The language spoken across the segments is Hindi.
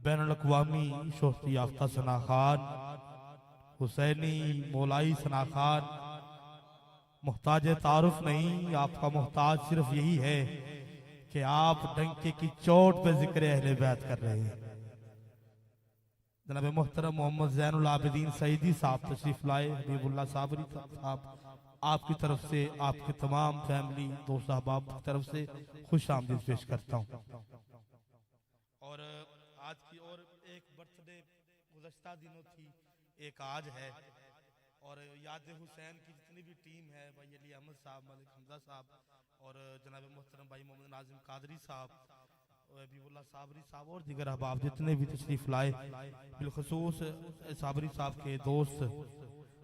बैनुल अक़वामी शोहरत याफ्ता सना खान हुसैनी मौलाई सना खान मोहताज तारुफ नहीं, आपका मोहताज सिर्फ यही है कि आप डंके की चोट पे जिक्र अहले बैत कर रहे हैं। जनाब मोहतरम मोहम्मद ज़ैनुल आबिदीन सईदी साहब तशरीफ लाए, हबीबुल्लाह साबरी साहब, आपकी तरफ से आपके तमाम फैमिली दोस्त अहबाब की तरफ से खुश आमदीद पेश करता हूँ। और आज की और एक बर्थडे गुज़श्ता दिनों थी, एक आज है, और याद हुसैन की जितनी भी टीम है, भाई अली अहमद साहब, मलिक हमजा साहब और जनाब मोहतरम भाई मोहम्मद नाजिम कादरी साहब, हबीबुल्लाह साबरी साहब और दीगर अहबाब जितने भी तशरीफ लाए, बिलखसूस साबरी साहब के दोस्त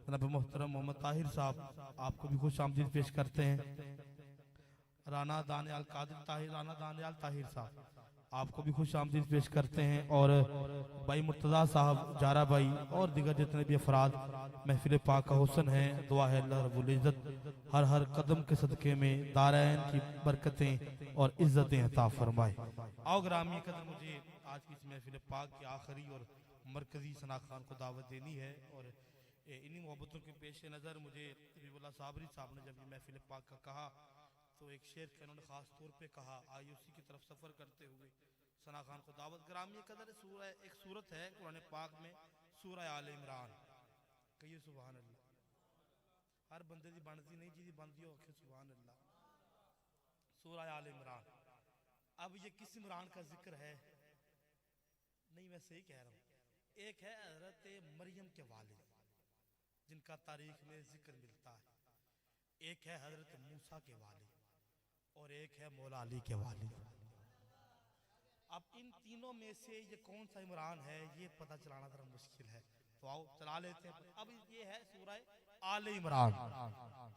जनाब मोहतरम मोहम्मद ताहिर साहब, आपको भी खुश आमदीद पेश करते हैं। राना दानियाल कादिर ताहिर, राना दानियाल ताहिर साहब, आपको भी खुश आमदीद पेश करते हैं। और भाई मुर्तज़ा साहब, जारा भाई और दीगर जितने भी अफराद महफिल पाक का हुस्न है, दुआ है अल्लाह रब्बुल इज़्ज़त हर हर कदम के सदक़े में दारैन की बरकतें और इज़्ज़तें अता फरमाए। आओ ग्रामीण कदर, मुझे आज की इस महफिल पाक की आखिरी और मरकजी सना खान को दावत देनी है, और इन्हीं मोहब्बतों के पेश नज़र मुझे हबीबुल्लाह साबरी साहब ने जब ये महफिल पाक का कहा तो एक शेर का उन्होंने खास तौर पे कहा, आइए उसी की तरफ सफ़र करते हुए सना खान को दावत। ग्रामीण कदर एक सूरत है कुरान पाक में, सूरह आले इमरान, कहिए सुभान अल्लाह। हर बंदे दी बनती नहीं, जी बनती हो आखे सुभान अल्लाह। सूरह आले इमरान, अब ये किस इमरान का जिक्र है? नहीं, मैं सही कह रहा हूँ। एक है हजरत मरियम के वालिद जिनका तारीख में जिक्र मिलता है, एक है हजरत मूसा के वालिद और एक है मौला अली के वालिद। अब इन तीनों में से ये कौन सा इमरान है ये पता चलाना जरा मुश्किल है, तो आओ चला लेते हैं। अब ये है सूरह आले इमरान।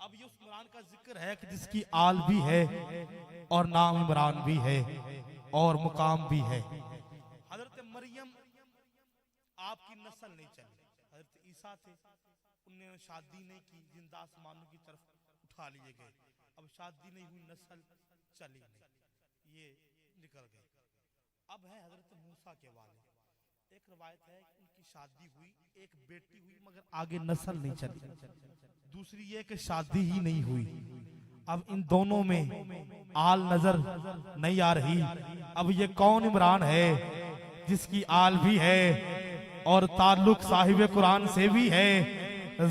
अब ये उस इमरान का जिक्र है कि जिसकी आल भी है और नाम इमरान भी है और मुकाम भी है। हजरत मरियम आपकी नस्ल नहीं चली, हजरत ईसा थे, उन्होंने शादी नहीं की, जिंदा आसमानों की तरफ उठा लिए गए। अब शादी नहीं हुई, नस्ल चली नहीं, ये निकल गए। अब है हजरत मूसा के वालिद। एक रवायत है कि उनकी शादी हुई, एक बेटी हुई, मगर आगे नस्ल नहीं चली। दूसरी ये कि शादी ही नहीं हुई। अब इन दोनों में आल नजर नहीं आ रही। अब ये कौन इमरान है जिसकी आल भी है और ताल्लुक साहिब कुरान से भी है,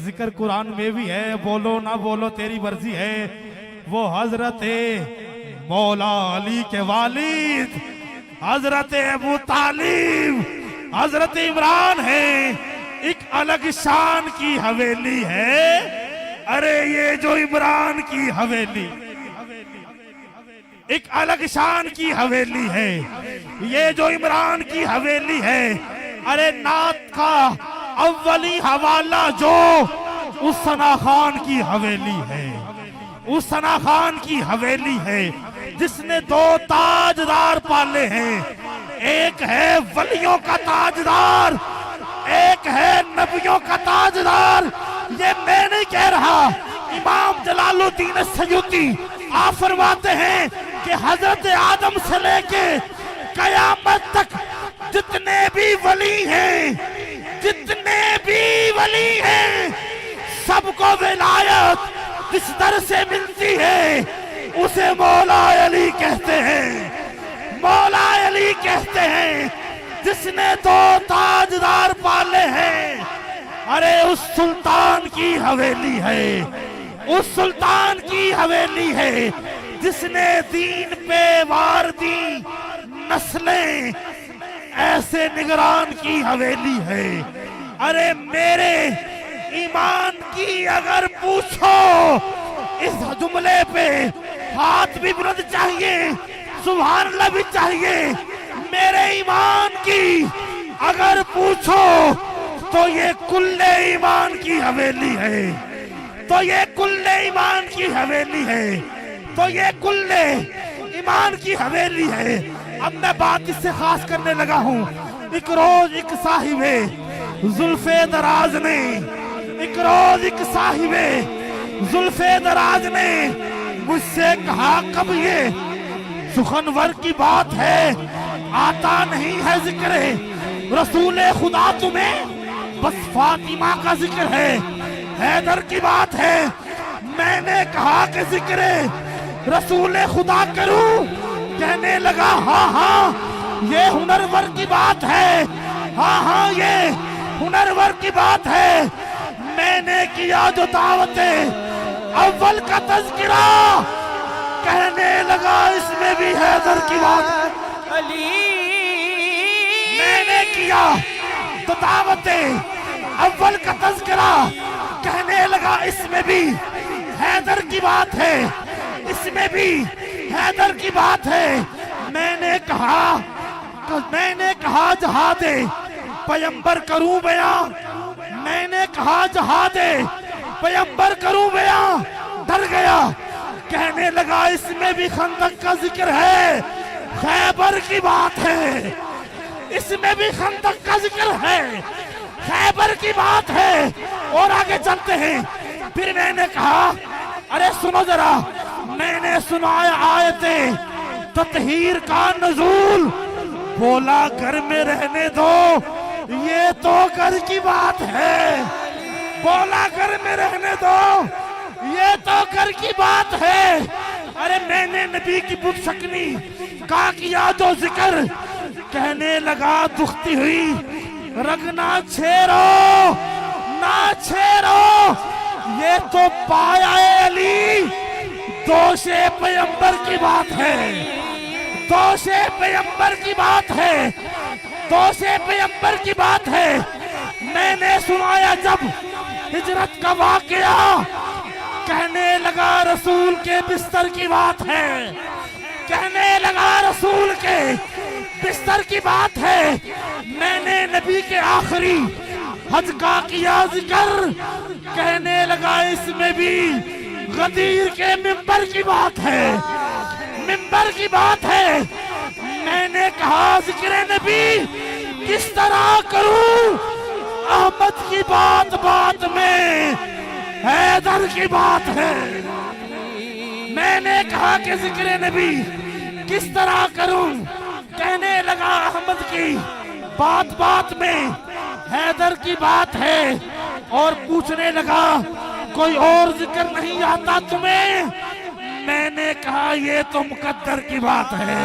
जिक्र कुरान में भी है, बोलो ना बोलो तेरी मर्जी है। वो हजरत मौला अली के वालिद हजरत अबू तालिब हजरत इमरान है। एक अलग शान की हवेली है, अरे ये जो इमरान की हवेली, एक अलग शान की हवेली है ये जो इमरान की हवेली है। अरे नात का अव्वली हवाला जो उस सना खान की हवेली है, उस सना खान की हवेली है जिसने दो ताजदार पाले हैं। एक है वलियों का ताजदार, एक है नबियों का ताजदार। ये मैं नहीं कह रहा, इमाम जलालुद्दीन सयूती आप फरमाते हैं कि हजरत आदम से लेके कयामत तक जितने भी वली हैं, जितने भी वली हैं, सबको विलायत जिस दर से मिलती है उसे मौला अली कहते हैं। मौला अली कहते हैं जिसने दो ताजदार पाले हैं। अरे उस सुल्तान की हवेली है, उस सुल्तान की हवेली है जिसने दीन पे वार दी नस्लें, ऐसे निगरान की हवेली है। अरे मेरे ईमान की अगर पूछो, इस जुमले पे हाथ भी बुलंद चाहिए, सुभान अल्लाह भी चाहिए। मेरे ईमान की अगर पूछो तो ये कुल्ले ईमान की हवेली है, तो ये कुल्ले ईमान की हवेली है, तो ये कुल्ले ईमान की हवेली है। अब मैं बात इससे खास करने लगा हूँ। एक रोज एक साहिबे जुल्फे दराज ने, एक रोज एक साहिबे जुल्फे दराज ने मुझसे कहा, कब ये सुखनवर की बात है, आता नहीं है जिक्र रसूल खुदा तुम्हें बस फातिमा का जिक्र है, हैदर की बात है। मैंने कहा कि जिक्र रसूल खुदा करूं, कहने लगा हाँ हाँ ये हुनरवर की बात है, हाँ हाँ ये हुनरवर की बात है। मैंने किया जो दावते अव्वल का तज़किरा, कहने लगा इसमें भी हैदर की बात है। मैंने किया तो दावते अव्वल का तज़किरा, कहने लगा इसमें भी हैदर की बात है, इसमें भी हैदर की बात है। मैंने कहा जहादे पैगंबर करूं बयां, मैंने कहा जहादे पैगंबर करूं बयां, डर गया। कहने लगा इसमें भी खंदक का जिक्र है, खैबर की बात है, इसमें भी खंदक का जिक्र है, खैबर की बात है। और आगे चलते हैं। फिर मैंने कहा अरे सुनो जरा, मैंने सुनाया आयते ततहीर का नज़ूल, बोला घर में रहने दो, ये तो घर की बात है। बोला घर में रहने दो, ये तो घर की बात है। अरे मैंने नबी की बुत शकनी का किया जो जिक्र, कहने लगा दुखती हुई रग ना छेड़ो, ना छेड़ो, ये तो पाया अली, दोषे पैगंबर की बात है, दोषे पैगंबर की बात है, दोषे पैगंबर की बात है। मैंने सुनाया जब हिजरत का वाकया, कहने लगा रसूल के बिस्तर की बात है, कहने लगा रसूल के बिस्तर की बात है। मैंने नबी के आखिरी हज का किया जिक्र, कहने लगा इसमें भी गदीर के मिंबर की बात है, मिंबर की बात है। मैंने कहा जिक्र नबी किस तरह करूं, अहमद की बात बात में हैदर की बात है। मैंने कहा कि जिक्र नबी किस तरह करूं, कहने लगा अहमद की बात बात में हैदर की बात है। और पूछने लगा कोई और जिक्र नहीं आता तुम्हें? मैंने कहा ये तो मुकद्दर की बात है,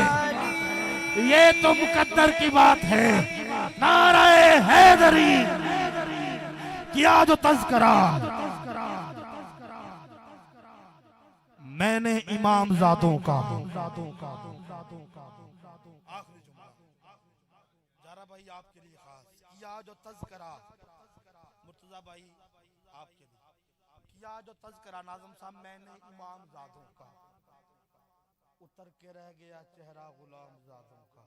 ये तो मुकद्दर की बात है। नाराए हैदरी किया जो तज़किरा, मैंने इमाम ज़ादों का। जारा भाई आपके लिए खास किया जो तज़किरा, मुर्तज़ा भाई आपके लिए किया जो तज़किरा नाज़िम साहब, मैंने इमाम ज़ादों का, उतर के रह गया चेहरा गुलाम ज़ादों का।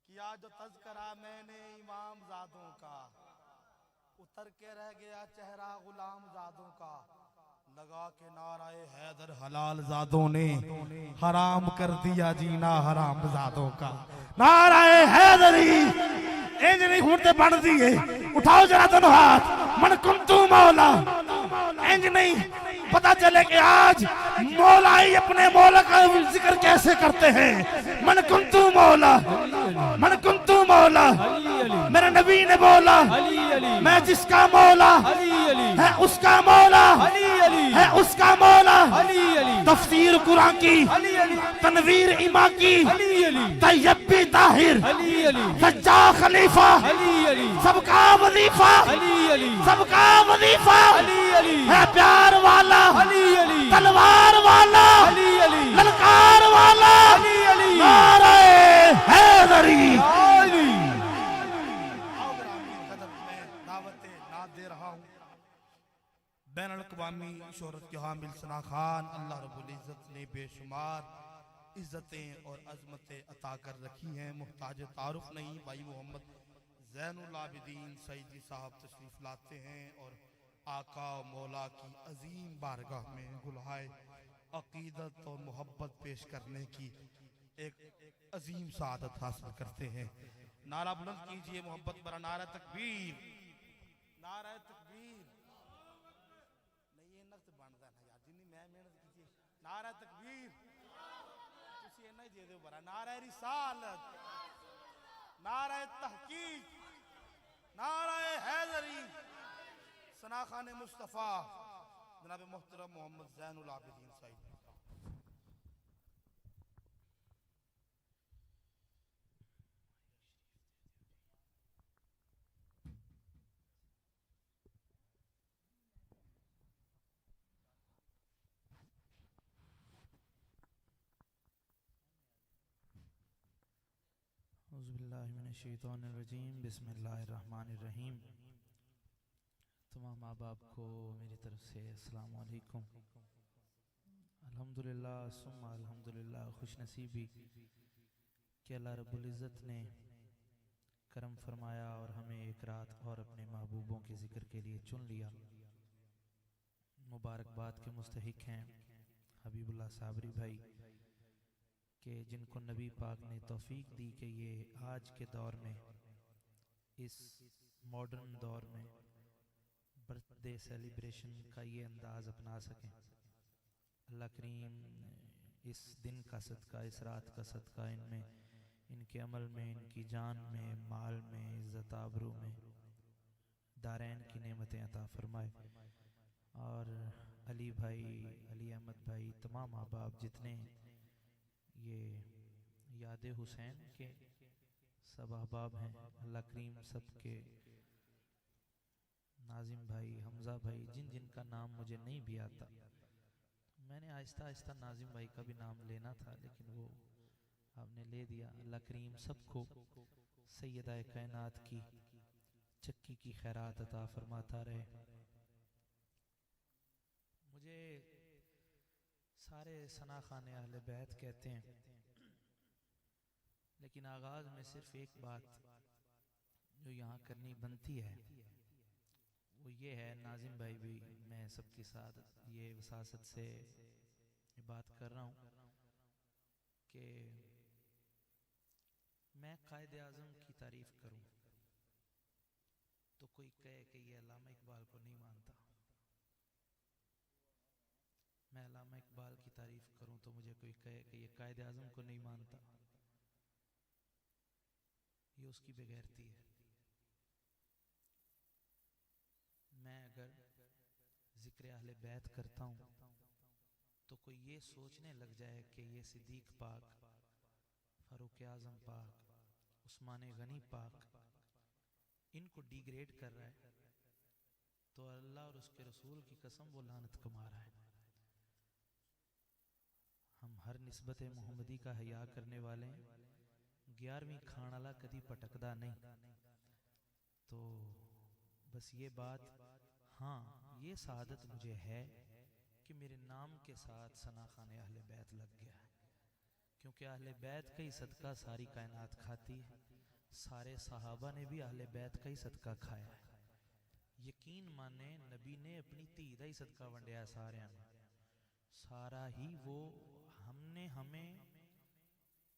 किया जो तज़किरा मैंने इमाम ज़ादों का, उतर के रह गया चेहरा गुलाम ज़ादों का। लगा के नाराए हैदर हलाल ज़ादों ने हराम कर दिया जीना हराम ज़ादों का। नाराए हैदरी इंज नहीं होते बन दिए, उठाओ जरा दोनों हाथ, मन कुंतु मौला। इंज नहीं पता चले कि आज मौला ही अपने मौला का जिक्र कैसे करते हैं। मन कुंतु मौला, मन कुंतु मौला, मेरे नबी ने बोला मैं जिसका मौला है उसका मौला है उसका मौला। तफसीर कुरान की, तनवीर इमा की, तैयबी ताहिर, सच्चा खलीफा, सबका वजीफा, सबका वजीफा है प्यार वाला, तलवार वाला, ललकार वाला। नारे हैदरी बैन अल-अक़वामी शोहरत के हामिल सना खान, अल्लाह रब्बुल इज़्ज़त ने बेशुमार इज़्ज़तें और अज़मतें अता कर रखी हैं। मुहताज तारुफ नहीं, भाई मोहम्मद ज़ैनुल आबिदीन सईदी साहब तशरीफ़ लाते हैं और आका मौला की अजीम बारगाह में गुलहाए अकीदत और मोहब्बत पेश करने की एक अजीम सादत हासिल करते हैं। नारा बुलंद कीजिए मोहब्बत बरा नारा तकबीर, नारा तकबीर। नहीं ये नक्स बनता है यार, जिन्नी मैं मेहनत कीजिए। नारा तकबीर तुसी इन्ना ही दे दो बरा। नारा रिसालत, नारा सना खान मुस्तफ़ा जनाब मोहतरम मोहम्मद ज़ैनुल आबिदीन साहिब। औज़ुबिल्लाहिमिनश्शैतानिर्रजीम बिस्मिल्लाहिर्रहमानिर्रहीम। तमाम माँ बाप को मेरी तरफ से अस्सलाम वालेकुम। अल्हम्दुलिल्लाह सुम्मा अल्हम्दुलिल्लाह, खुश नसीबी कि अल्लाह रब्बुल इज़्ज़त ने करम फरमाया और हमें एक रात और अपने महबूबों के ज़िक्र के लिए चुन लिया। मुबारकबाद के मुस्तहिक हैं हबीबुल्लाह साबरी भाई कि जिनको नबी पाक ने तौफीक दी कि ये आज के दौर में, इस मॉडर्न दौर में बर्थडे सेलिब्रेशन का ये अंदाज़ अपना सकें। अल्लाह करीम इस दिन का सदका, इस रात का सदका इनमें, इनके अमल में, इनकी जान में, माल में, इज़्ज़त आबरू में दारैन की नेमतें अता फरमाए। और अली भाई, अली अहमद भाई, तमाम अहबाब जितने ये याद हुसैन के सब अहबाब हैं, अल्लाह करीम सब के, नाजिम भाई, हमज़ा भाई, जिन जिन का नाम मुझे नहीं भी आता, मैंने आहिस्ता आहिस्ता नाजिम भाई का भी नाम लेना था लेकिन वो आपने ले दिया। अल्लाह करीम सबको सैयदा कायनात की चक्की की खैरात अता फरमाता रहे। मुझे सारे सना खाने अहले बैत कहते हैं, लेकिन आगाज में सिर्फ एक बात जो यहाँ करनी बनती है वो ये है, नाजिम भाई भी मैं सबके साथ ये वसासत से ये बात कर रहा हूँ कि मैं कायद आज़म की तारीफ करूँ तो कोई कहे कि ये अल्लामा इकबाल को नहीं मानता, मैं अल्लामा इकबाल की तारीफ करूं तो मुझे कोई कहे कि ये कायद आज़म को नहीं मानता, ये उसकी बेगैरती है। मैं अगर जिक्र अहले बैत करता हूं तो कोई ये सोचने लग जाए कि ये सिद्दीक पाक, फारूक आज़म पाक, उस्मान गनी पाक इनको डिग्रेड कर रहा है, तो अल्लाह और उसके रसूल की कसम वो लानत कमा रहा है। हम हर निस्बत मुहम्मदी का हया करने वाले हैं, 11वीं खान वाला कदी पटकदा नहीं। तो बस ये बात, हाँ ये सआदत मुझे है कि मेरे नाम के साथ सना खान अहले बैत लग गया है, क्योंकि अहले बैत का ही सदका सारी कायनात खाती है। सारे सहाबा ने भी अहले बैत का ही सदका खाया है। यकीन माने नबी ने अपनी धी का ही सदका वंडिया सारे में, सारा ही वो हमने हमें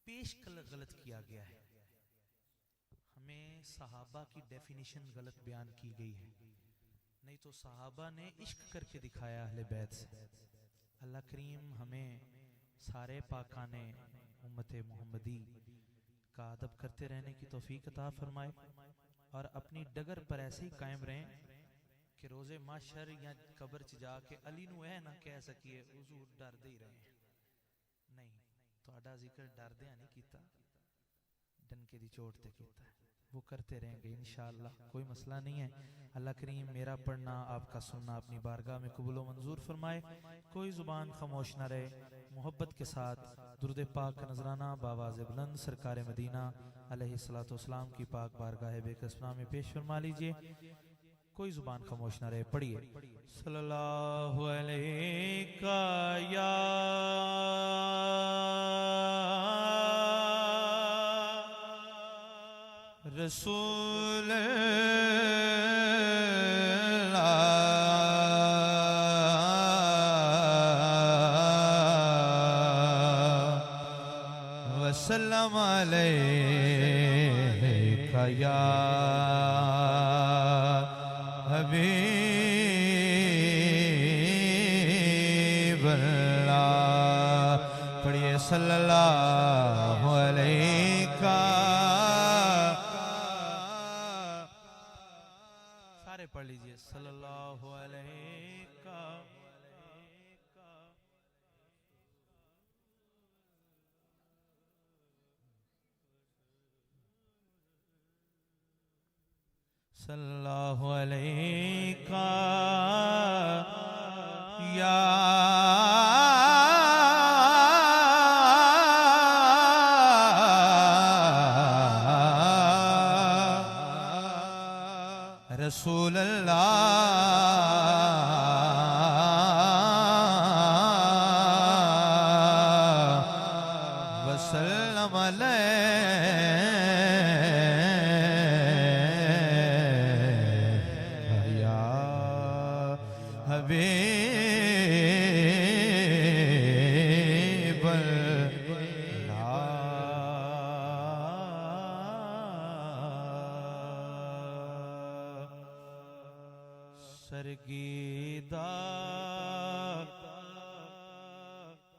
पेश गलत किया गया है, हमें सहाबा की डेफिनेशन गलत बयान की गई है। नहीं तो सहाबा ने इश्क करके दिखाया अहले बैत से। अल्लाह करीम हमें सारे पाकाने उम्मत मुहम्मदी का अदब करते रहने की तौफीक अता फरमाए और अपनी डगर पर ऐसे ही कायम रहें कि रोजे माशर या कब्र च जाके अली नू ऐ ना कह सकिए हुजूर डरदे ही रहे। नहीं, तुहाडा जिक्र डरदियां नहीं कीता, डनके दी चोट ते कीता है, वो करते रहेंगे इंशाअल्लाह, कोई मसला नहीं है। अल्लाह करीम मेरा पढ़ना, आपका सुनना अपनी बारगाह में कबूल व मंजूर फरमाए। कोई जुबान खामोश ना रहे, मोहब्बत के साथ दुरूद पाक का नजराना बावाज़ बुलंद सरकार मदीना अलैहिस्सलातु वस्सलाम की पाक बारगाह बेकसना में पेश फरमा लीजिए। कोई जुबान खामोश ना रहे, पढ़िए सल्लल्लाहु अलैका या रसूल वसल्लम अलैका या हबीबल्लाह। पढ़िए सल्लल्लाहु अलैका। सारे पढ़ लीजिए सल्लल्लाहु अलैहि का सल्लल्लाहु अलैहि का या रसूल अल्लाह वसल्लम अलैहि या हबीब सरगीदा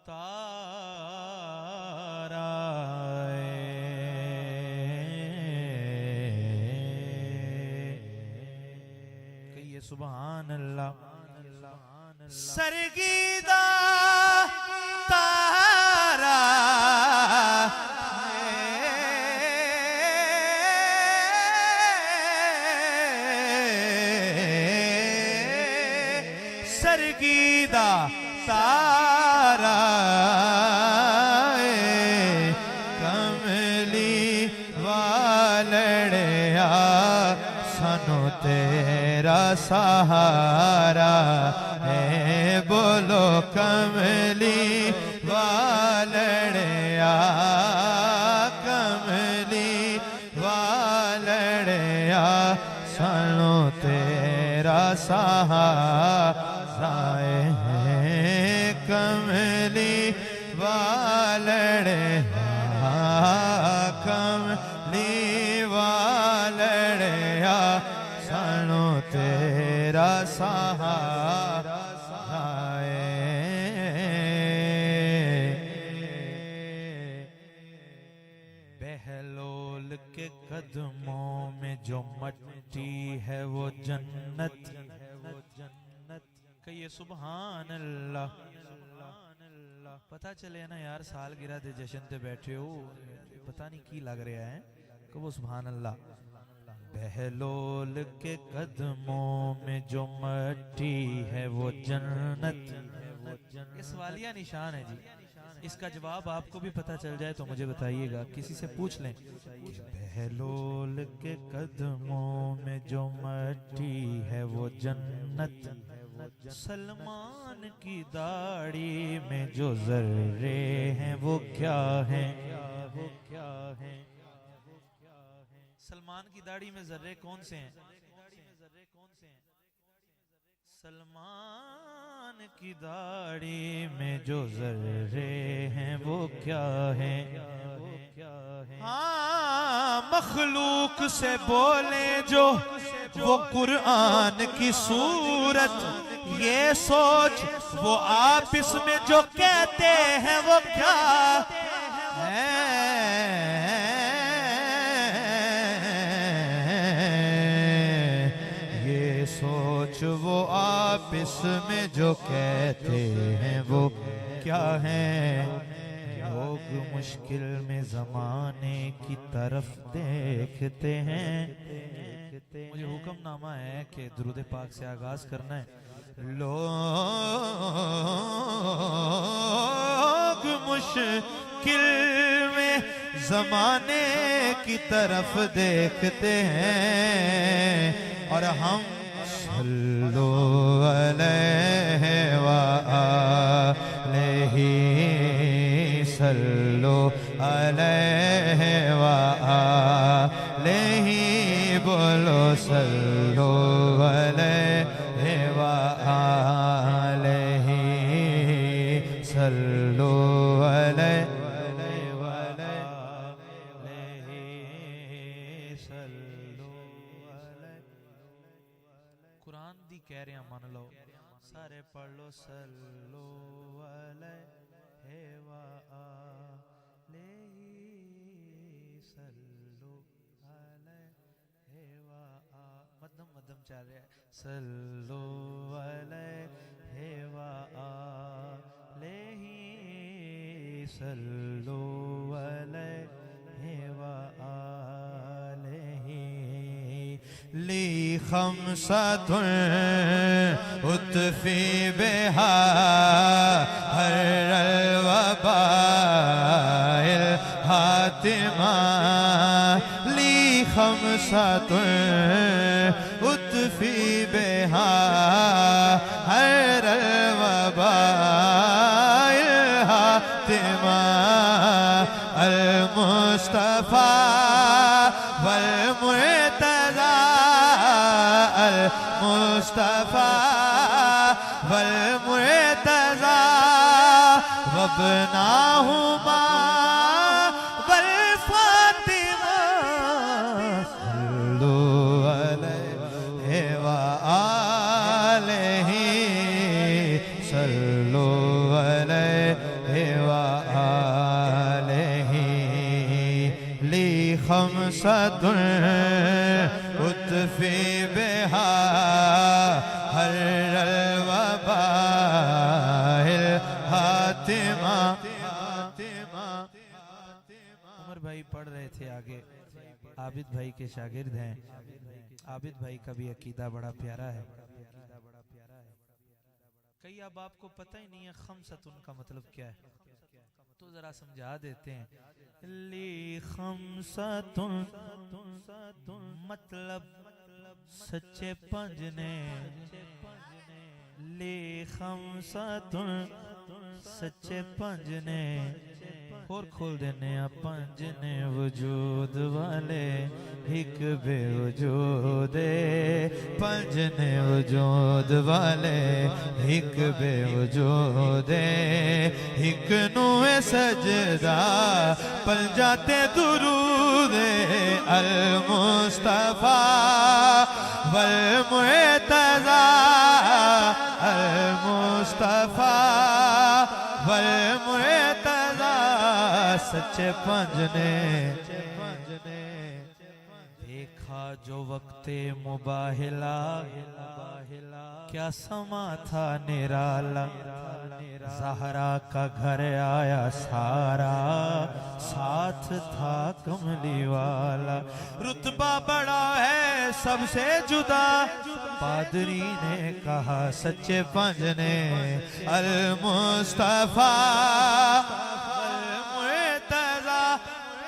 तारा कहिए सुभान अल्लाह सरगीदा तारा सरगीदा तारा कमली वालड़िया सानू तेरा सहारा है बोलो कमली वालड़िया कमली वालड़िया सानू तेरा सहारा कमली वालड़े कमली वालड़िया सानू तेरा सहारा बहलोल के कदमों में जो मट्टी है वो जन्नत कहिए सुभान अल्लाह पता चले ना यार सालगिरह दे जश्न ते बैठे हो पता नहीं की लग रहा है कहो सुभान अल्लाह बहलोल के कदमों में जो मट्टी है वो जन्नत ये सवालिया निशान है जी इसका जवाब आपको भी पता चल जाए तो मुझे बताइएगा किसी से पूछ लें बहलोल के कदमों में जो मट्टी है वो जन्नत सलमान की दाढ़ी में जो जर्रे हैं वो क्या है वो क्या है सलमान की दाढ़ी में जर्रे कौन से हैं सलमान की दाढ़ी में जो जर्रे हैं वो क्या है हाँ मखलूक से बोले जो वो कुरान की सूरत ये सोच वो आप इसमें जो कहते हैं वो क्या है ये सोच वो आप इसमें जो कहते हैं वो क्या है लोग मुश्किल में जमाने की तरफ देखते हैं मुझे हुक्मनामा है कि दुरूद पाक से आगाज करना है लोग मुश्किल में जमाने की तरफ देखते हैं और हम सल्लो अलैहि व आलिहि सल्लो अलैहि व आलिहि बोलो सल्लो अलैहि व आलिहि सल्लो अलैहि व आलिहि सल्लो कुरान दी कह रहे हैं मान लो सारे पढ़ लो सल्लो अलैहि व आलिहि सल्लो अलैहि व मध्यम मध्यम चल रहा है सल्लो अलैहि व आलिहि सल्लो अलैहि व आलिहि ली खमसतुन उत्फी बिहा हर्रल वबाइल हातिमा ली खमसतुन उत्फी बिहा हर्रल वबाइल हातिमा अल मुस्तफा वल मुर्तज़ा अल मुस्तफा वल मुर्तज़ा वबनाहुमा वल फातिमा सल्लु अलैहि व आलिहि सल्लु अलैहि व आलिहि ली खमसतुन उत्फी बिहा हर्रल वबाइल हातिमा। उमर भाई पढ़ रहे थे आगे, आबिद भाई के शागिर्द हैं। आबिद भाई का भी अकीदा बड़ा प्यारा है। कई अब आपको पता ही नहीं है खमसतुन का मतलब क्या है, तो जरा समझा देते हैं। ली खमसतुन मतलब सच्चे पंज ने, ली खमसतुन सच्चे पंज ने, और खोल देने पंज ने वजूद वाले एक बेवजूदे पंज ने वजूद वाले एक बेवजूदे एक नुए सजदा पल जाते दुरूदे अल मुस्तफा वल मुर्तज़ा अल मुस्तफा वल मुर्तज़ा सच्चे पंज ने देखा जो वक्ते मुबाहिला क्या समा था निराला, ज़हरा का घर आया सारा साथ था कमली वाला, रुतबा बड़ा है सबसे जुदा पादरी ने कहा सच्चे पंज ने अल मुस्तफा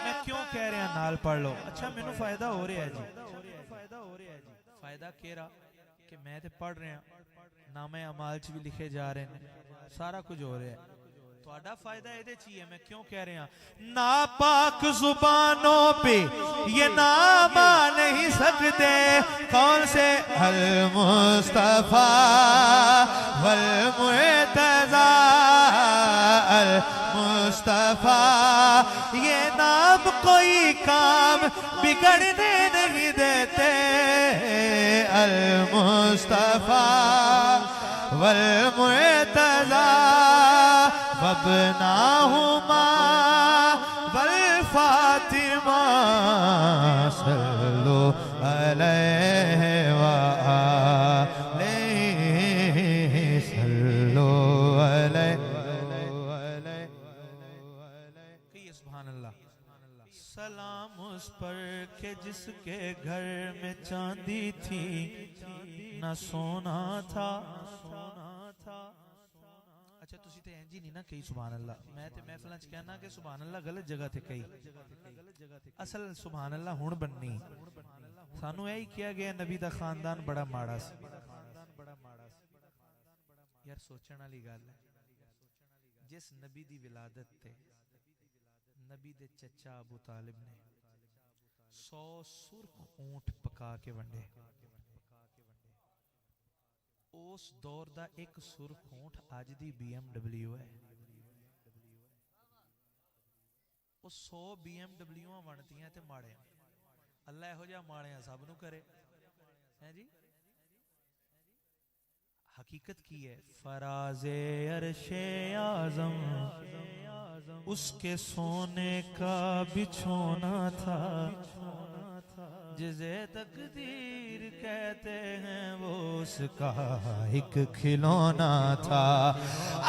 मैं क्यों कह रहा नाल पढ़ लो। अच्छा मैनू फायदा हो रहा है जी, फायदा कह रहा कि मैं ते पढ़ रहा, नामे अमाल च भी लिखे जा रहे हैं, सारा कुछ हो रहा है, थोड़ा फायदा एदे च ही है। मैं क्यों कह रहा नापाक जुबानों पे ये नाम आ नहीं सकते कौन से अल मुस्तफा वल मुर्तज़ा अल मुस्तफा, ये नाम कोई काम बिगड़ने नहीं देते अल मुस्तफा वल मुर्तज़ा वबनाहुमा वल फातिमा सल्लु अलैहि व आलिहि सल्लु अलैहि सुभान अल्लाह। सलाम उस पर के जिसके घर में चांदी थी न सोना था। अच्छा तुसी ते इंज ही नहीं ना कही सुभान अल्लाह, मैं ते महफिलां च कहना कि सुभान अल्लाह गलत जगह ते कही, असल सुभान अल्लाह हुण बननी। सानू यही किया गया नबी दा खानदान बड़ा माड़ा सी। यार सोचण वाली गल है, जिस नबी दी विलादत ते नबी दे चचा अबू तालिब ने 100 सुर्ख ऊंट पका के वंडे, उस दौर दा एक सुर्ख ऊंट अज दी BMW है। वो 100 BMW वंडतियां ते माड़े, अल्लाह इहो जिहा माड़िया सब नू करे है जी। हकीकत की है फराज़े अर्शे आज़म उसके सोने का बिछोना था, जिसे तकदीर कहते हैं वो उसका एक खिलौना था।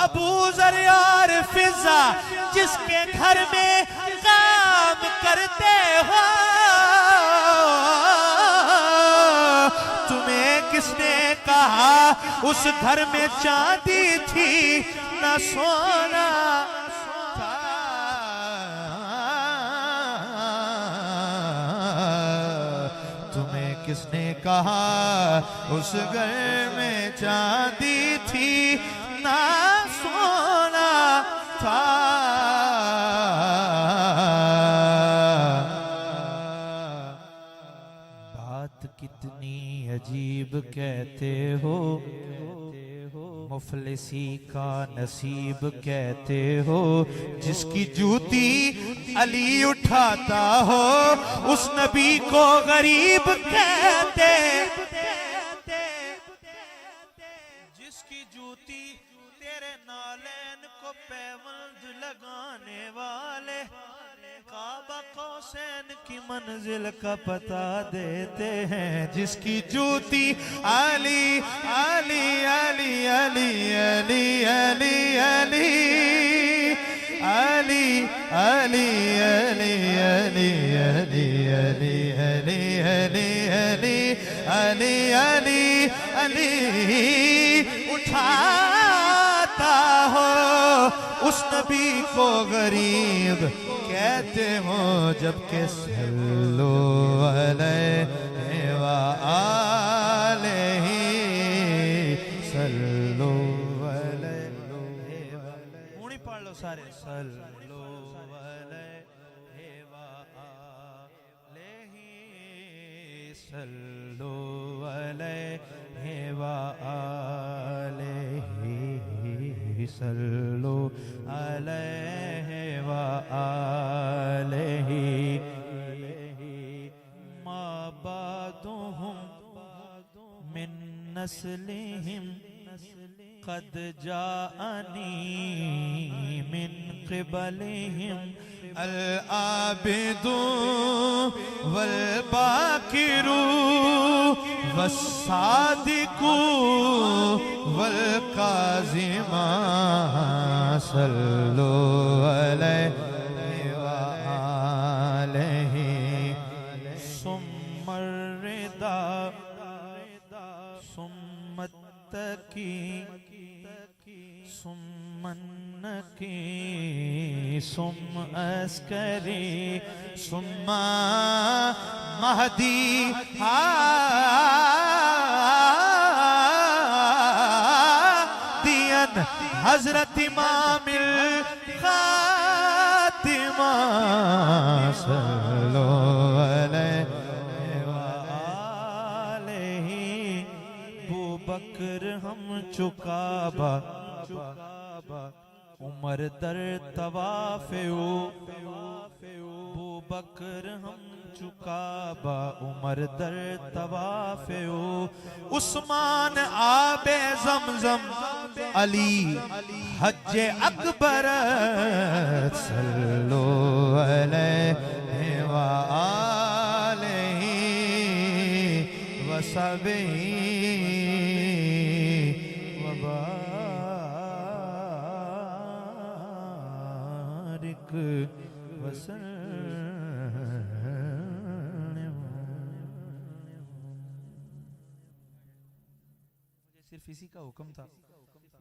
अबू ज़र और फिजा जिसके घर में काम करते हो, तुम्हें किसने कहा उस घर में चांदी थी न सोना था। तुम्हें किसने कहा उस घर में चांदी थी ना सोना था। बात कितनी अजीब कहते हो, मुफलिसी का नसीब कहते हो। जिसकी जूती अली उठाता हो उस नबी को गरीब कहते। जिसकी जूती तेरे नालैन को पैबंद लगाने वाले काबा कौसैन की मंजिल का पता देते हैं। जिसकी जूती अली अली अली अली अली अली अली अली अली अली अली अली अली अली अली अली अली अली उठाता हो उस नबी को गरीब कहते हो। जबकि सल्लो अलैहि व आलिहि सल्लो अलैहि हुणी पढ़ लो सारे। सल्लो अलैहि व आलिहि सल्लो अलैहि व आलिहि सल्लो अलैहि व आलिहि मा बादुहुम मिन नस्लिहिम क़द जाअनी मिन क़िबलिहिम अल आबिदु वल बाकिरु वस्सादिकु वल काज़िमा सल्लो अलैहि व आलिहि सुम्मर रिदा सुम्मत्तकी सुम्मन्नकी सुम अस्करी सुम्मा महदी दियन हजरत इमामिल खातिमा सल्लो अलैहि व आलिहि बू बकर हम चुकाबा उमर दर तवाफ़ेऊ बू बकर हम चुकाबा उमर दर तवाफ़ेऊ उस्मान आबे ज़मज़म अली हज्जे अकबर सल्लो अलैहि व आलिहि व सहबिही व बारिक वसल्लम। सिर्फ इसी का हुक्म था,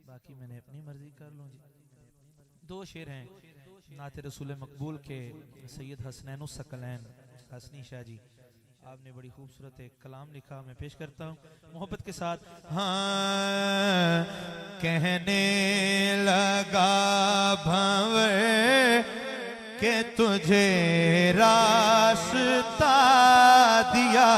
बाकी मैंने अपनी मर्जी कर लूं जी। दो शेर हैं नाते रसूल मकबूल के सैयद हसनैन सकलैन हसनी शाह जी, आपने बड़ी खूबसूरत एक कलाम लिखा, मैं पेश करता हूँ मोहब्बत के साथ। हाँ कहने लगा भंवर के तुझे रास्ता दिया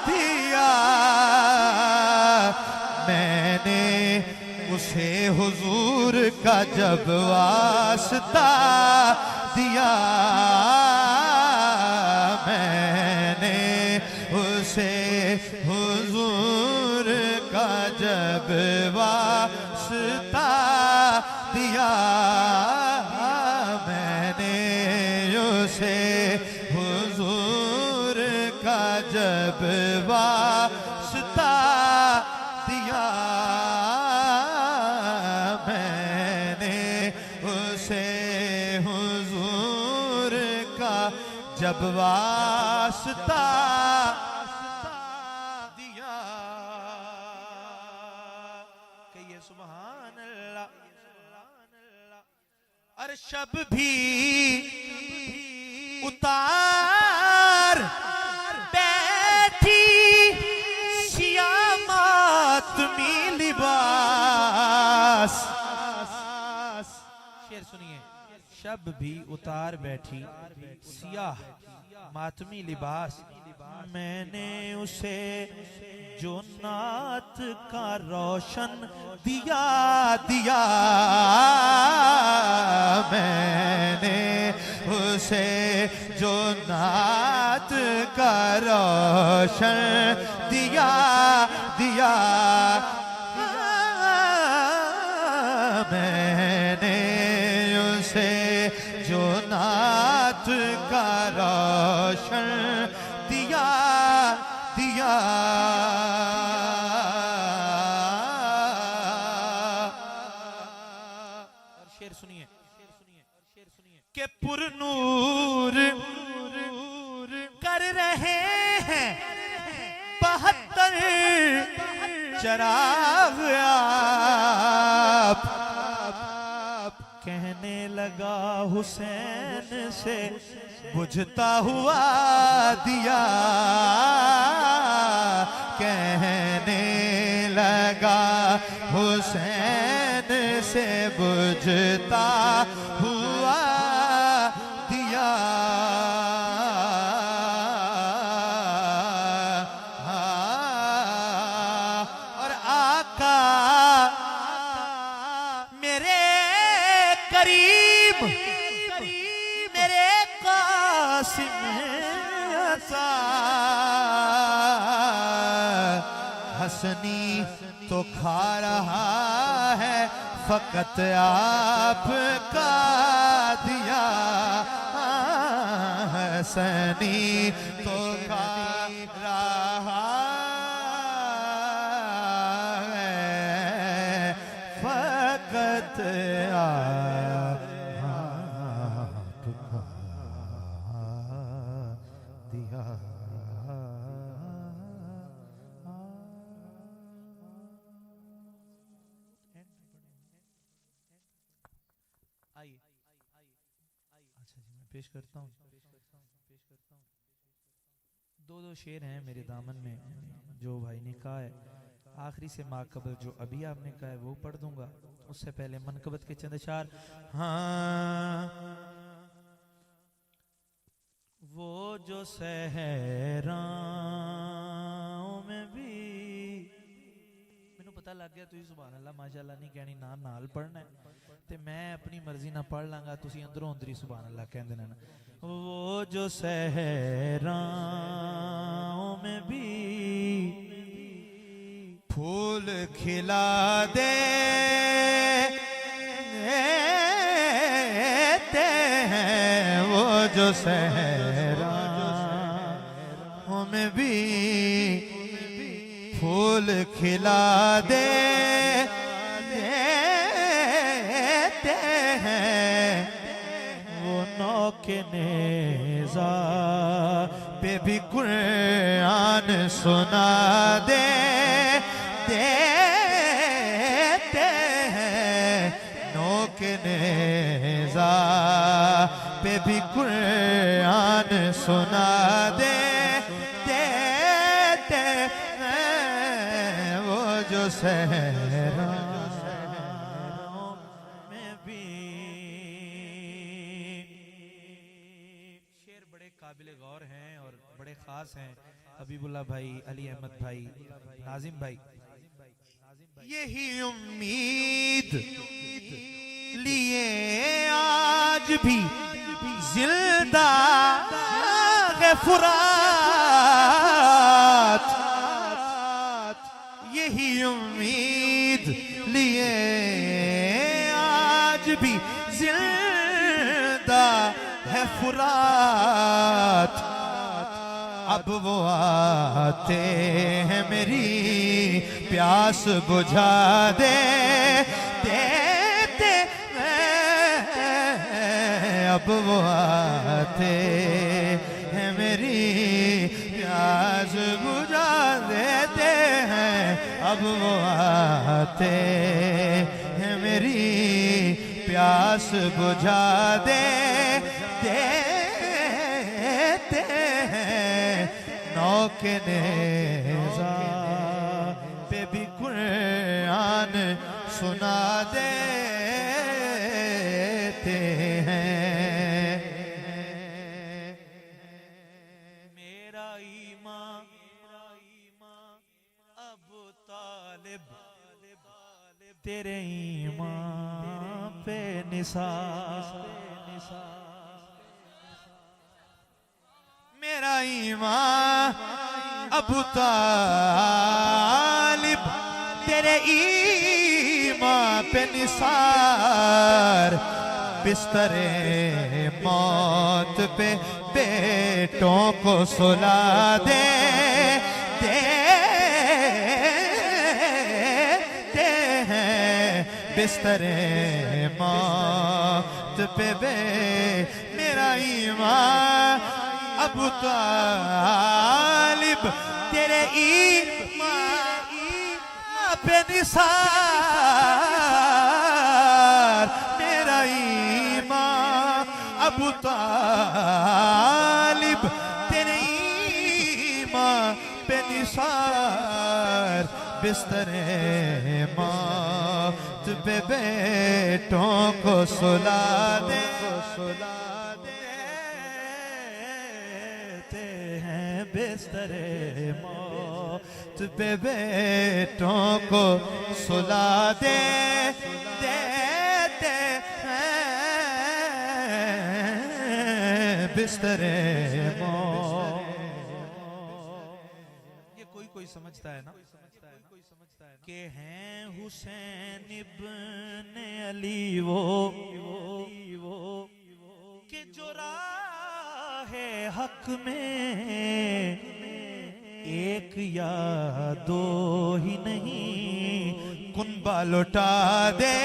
दिया मैंने उसे हुजूर का जब वास्ता दिया दिया मैंने उसे हुजूर का जब वास्ता दिया मैंने उसे हुजूर का जब वास्ता दिया। कहिए सुभान अल्लाह। और शब भी उतार बैठी शियामातमी लिबास। शेर सुनिए। शब भी उतार बैठी सियाह मातमी लिबास, मैंने उसे जो नात का रोशन दिया दिया मैंने उसे जो नात का रोशन दिया दिया मैंने उसे जो नात का रोशन दिया दिया। शेर सुनिए के पुरनूर कर रहे हैं 72 चराग आप। कहने लगा हुसैन से बुझता हुआ दिया कहने लगा हुसैन से बुझता हुआ दिया। और आका मेरे करीब मेरे कासिम हसनी तो खा रहा है फकत आपका दिया। हसनी तो खा रहा है फकत आपका दिया। आइए अच्छा जी मैं पेश करता हूँ। दो शेर हैं मेरे दामन में जो भाई ने कहा है। आखिरी से माकबल जो अभी आपने कहा है वो पढ़ दूंगा, उससे पहले मनकबत के चंद अशार। हाँ वो जो सहराओं में भी मैनू पता लग गया तुझे सुभान अल्लाह माशाअल्लाह नहीं कहनी ना नाल पढ़ना है ते मैं अपनी मर्जी ना पढ़ लांगा तुसी अंदरों अंदरी सुभान अल्लाह कहंदे ना। वो जो सहराओं में भी फूल खिला देते हैं वो जो सहराओं में भी फूल खिला देते हैं वो नौके नेज़ा पे भी कुरान सुना देते हैं नौके नेज़ा पे भी कुरान सुना देते हैं वो जो सहराओं में भी। शेर बड़े काबिल गौर हैं और बड़े खास हैं। हबीबुल्लाह भाई, अली अहमद भाई, नाजिम भाई। यही उम्मीद लिए आज भी जिंदा है फुरात। यही उम्मीद लिए आज है फुरात, अब वो आते हैं मेरी प्यास बुझा दे देते हैं। अब वो आते हैं मेरी प्यास बुझा देते हैं। अब वो आते हैं मेरी प्यास बुझा दे देते हैं। नौके नेज़ा पे भी कुरान सुना देते हैं। मेरा ईमान अबू तालिब तेरे ईमान पे निसार। मेरा ईमान अबू तालिब तेरे ईमान पे निसार। बिस्तरे मौत पे बेटों को सुला दे देते हैं। बिस्तरे मौत पे मेरा ईमान अबू तालिब तेरे ईमान पे निसार। मेरा ईमान अबू तालिब तेरे ईमान पे निसार। बिस्तरे मौत पे बेटों को सुला दे बिस्तरे मौत पे बेटों को सुला दे देते हैं। बिस्तरे मौत ये कोई समझता है ना कि हैं हुसैन इब्ने अली वो कि जो राहे हक में एक या दो ही नहीं कुनबा लुटा दे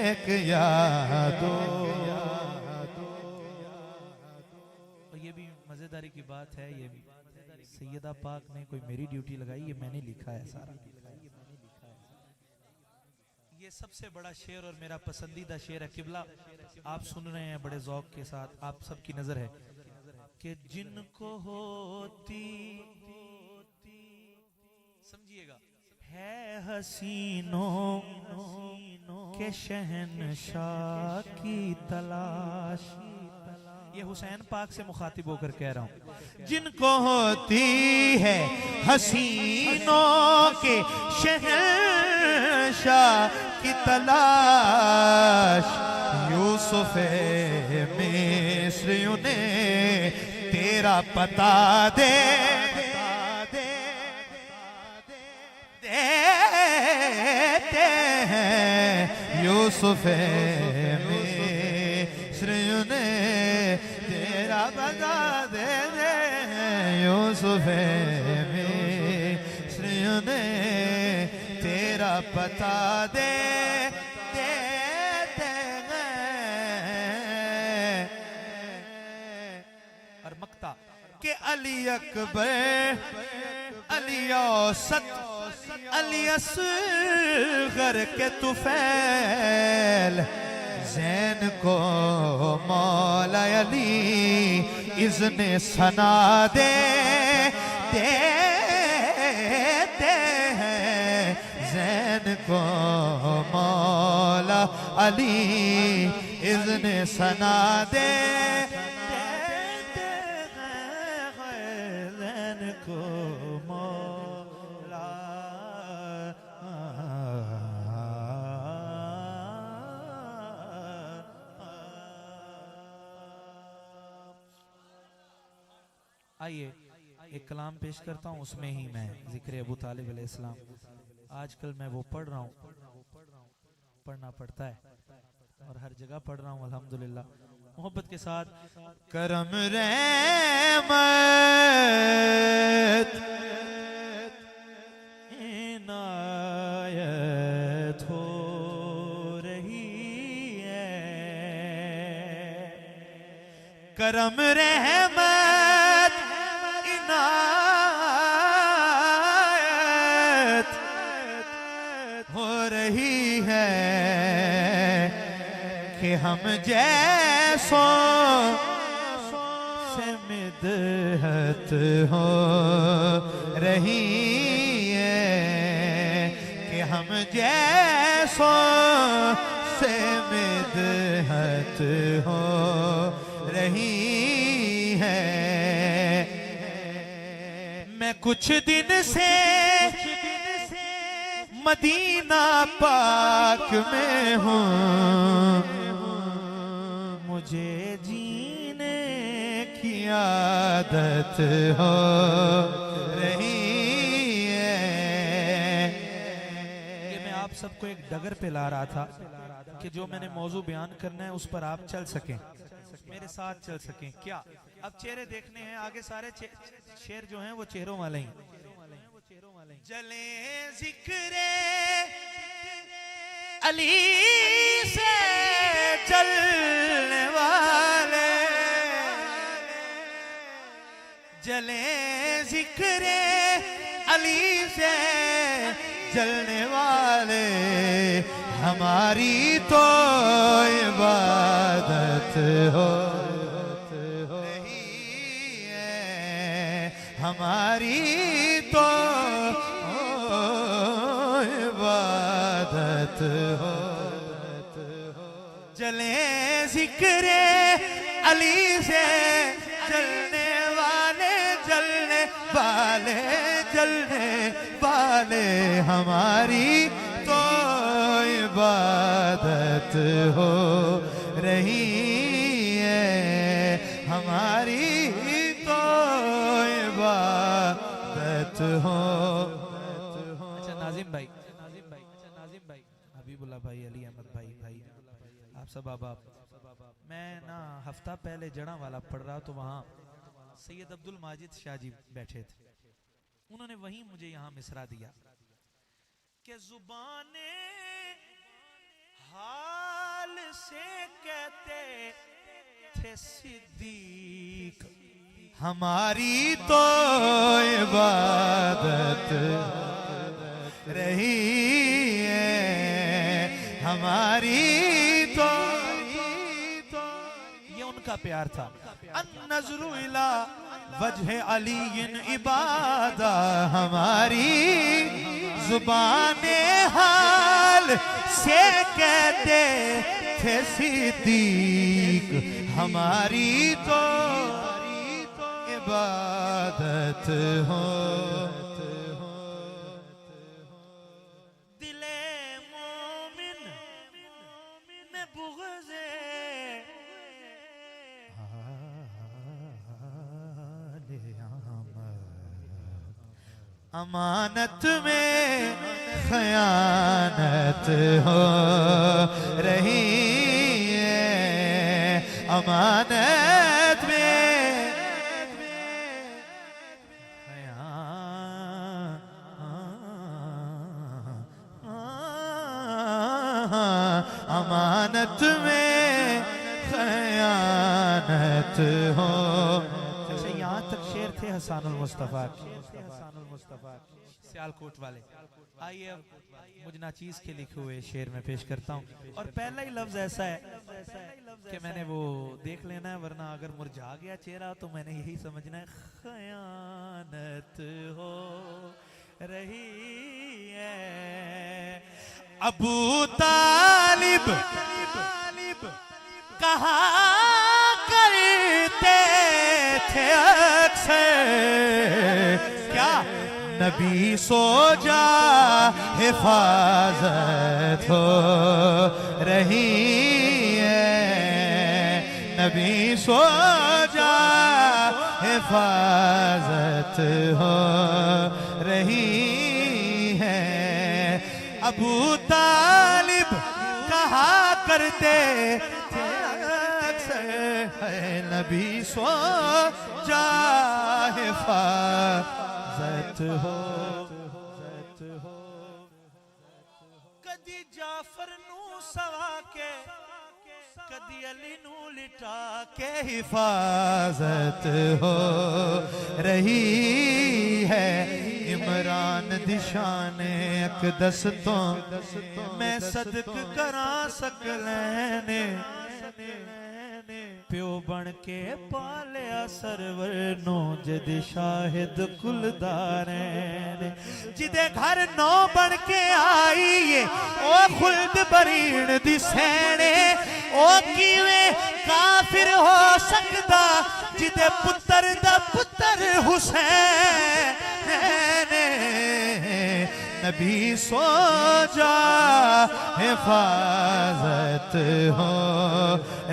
एक या दो। और ये भी मजेदारी की बात है, ये भी सैयदा पाक ने कोई मेरी ड्यूटी लगाई, ये मैंने लिखा है सारा। ये सबसे बड़ा शेर और मेरा पसंदीदा शेर है। किबला आप सुन रहे हैं बड़े ज़ौक़ के साथ, आप सबकी नजर है कि जिनको होती समझिएगा है हसीनों के शहनशाह की तलाश। ये हुसैन पाक से मुखातिब होकर कह रहा हूं। जिनको होती है हसीनों के शहंशाह की तलाश। यूसुफ मिस्र उन्हें तेरा पता दे देते हैं। यूसुफ मिस्र उन्हें तेरा पता दे दे हैं। यूसुफ मिस्र उन्हें तेरा पता दे देते हैं। और मक्ता के अली अकबर अली औसत अली असगर के तुफैल। ज़ैन को मौला अली इज़्ने सना दे देते हैं। ज़ैन को मौला अली इज़्ने सना दे देते हैं। ज़ैन को मौला आइए एक कलाम पेश करता हूँ, उसमें ही मैं जिक्र अबू तालिब अलैहिस्सलाम आजकल मैं वो पढ़ रहा हूँ पढ़ना पड़ता है और हर जगह पढ़ रहा हूँ अल्हम्दुलिल्लाह मोहब्बत के साथ। करम रहमत इनायत हो रही है, करम रहमत इनायत हो रही है कि हम जैसों से मिदहत हो रही है, कि हम जैसों से मिदहत हो रही है। मैं कुछ दिन से मदीना पाक में हूँ, मुझे जीने की आदत हो रही है। ये मैं आप सबको एक डगर पे ला रहा था कि जो मैंने मौजू बयान करना है उस पर आप चल सकें, मेरे साथ चल सकें। क्या अब चेहरे देखने हैं, आगे सारे शेर जो हैं वो चेहरों वाले हैं। जले जिक्रे अली से जलने वाले, जले जिक्रे अली से जलने वाले, हमारी तो इबादत हो रही है, हमारी तो इबादत हो। जले जिक्रे अली से जलने वाले, जलने वाले, जलने वाले, हमारी तो इबादत हो रही है, हमारी तो इबादत हो। अच्छा नाजिम भाई, हबीबुल्लाह भाई, अली अहमद भाई, आप सब आप मैं ना हफ्ता पहले जड़ा वाला पढ़ रहा तो वहाँ सैयद अब्दुल माजिद शाह जी बैठे थे, उन्होंने वहीं मुझे यहाँ मिसरा दिया कि जुबाने हाल से कहते थे सिद्दीक, हमारी तो इबादत रही है, हमारी तो ये उनका प्यार था। अन्नज़्रु इला वजह अलीन इबादा, हमारी जुबाने हाल से कहते थे सिद्दीक, हमारी तो इबादत हो। दिले मोमिन में बुग़्ज़े अमानत में खयानत हो रही है, अमानत में अमानत में खयानत हो। अच्छा यहाँ तक शेर थे हसानुल मुस्तफा सियालकोट वाले। आइए अब मुझ नाचीज के लिखे हुए शेर में पेश करता हूँ, और पहला ही लफ्ज ऐसा है कि मैंने वो देख लेना है, वरना अगर मुरझा गया चेहरा तो मैंने यही समझना है खयानत हो रही है। अबू तालिब कहा करते थे अक्सर, क्या नबी सो जा हिफाजत हो रही है, नबी सो जा हिफाजत हो रही है। अबू तालिब करते थे अक्सर, है नबी सो जा हिफाजत हो। कदी जाफर नू सवा के, कदी अली नू लिटा के हिफाजत हो रही है। इमरान दिशाने अकदस तो मैं सदक करा सकलैने, प्यो बन के पालिया सरवर नो जद शाहिद कुलदारैन, जिदे घर नौ बन के आई है ओ खुल्द बरीण दी सैने, ओ किवें काफिर हो सकदा जिदे पुत्र दा पुत्र हुसैन। नबी सो जा हिफाजत हो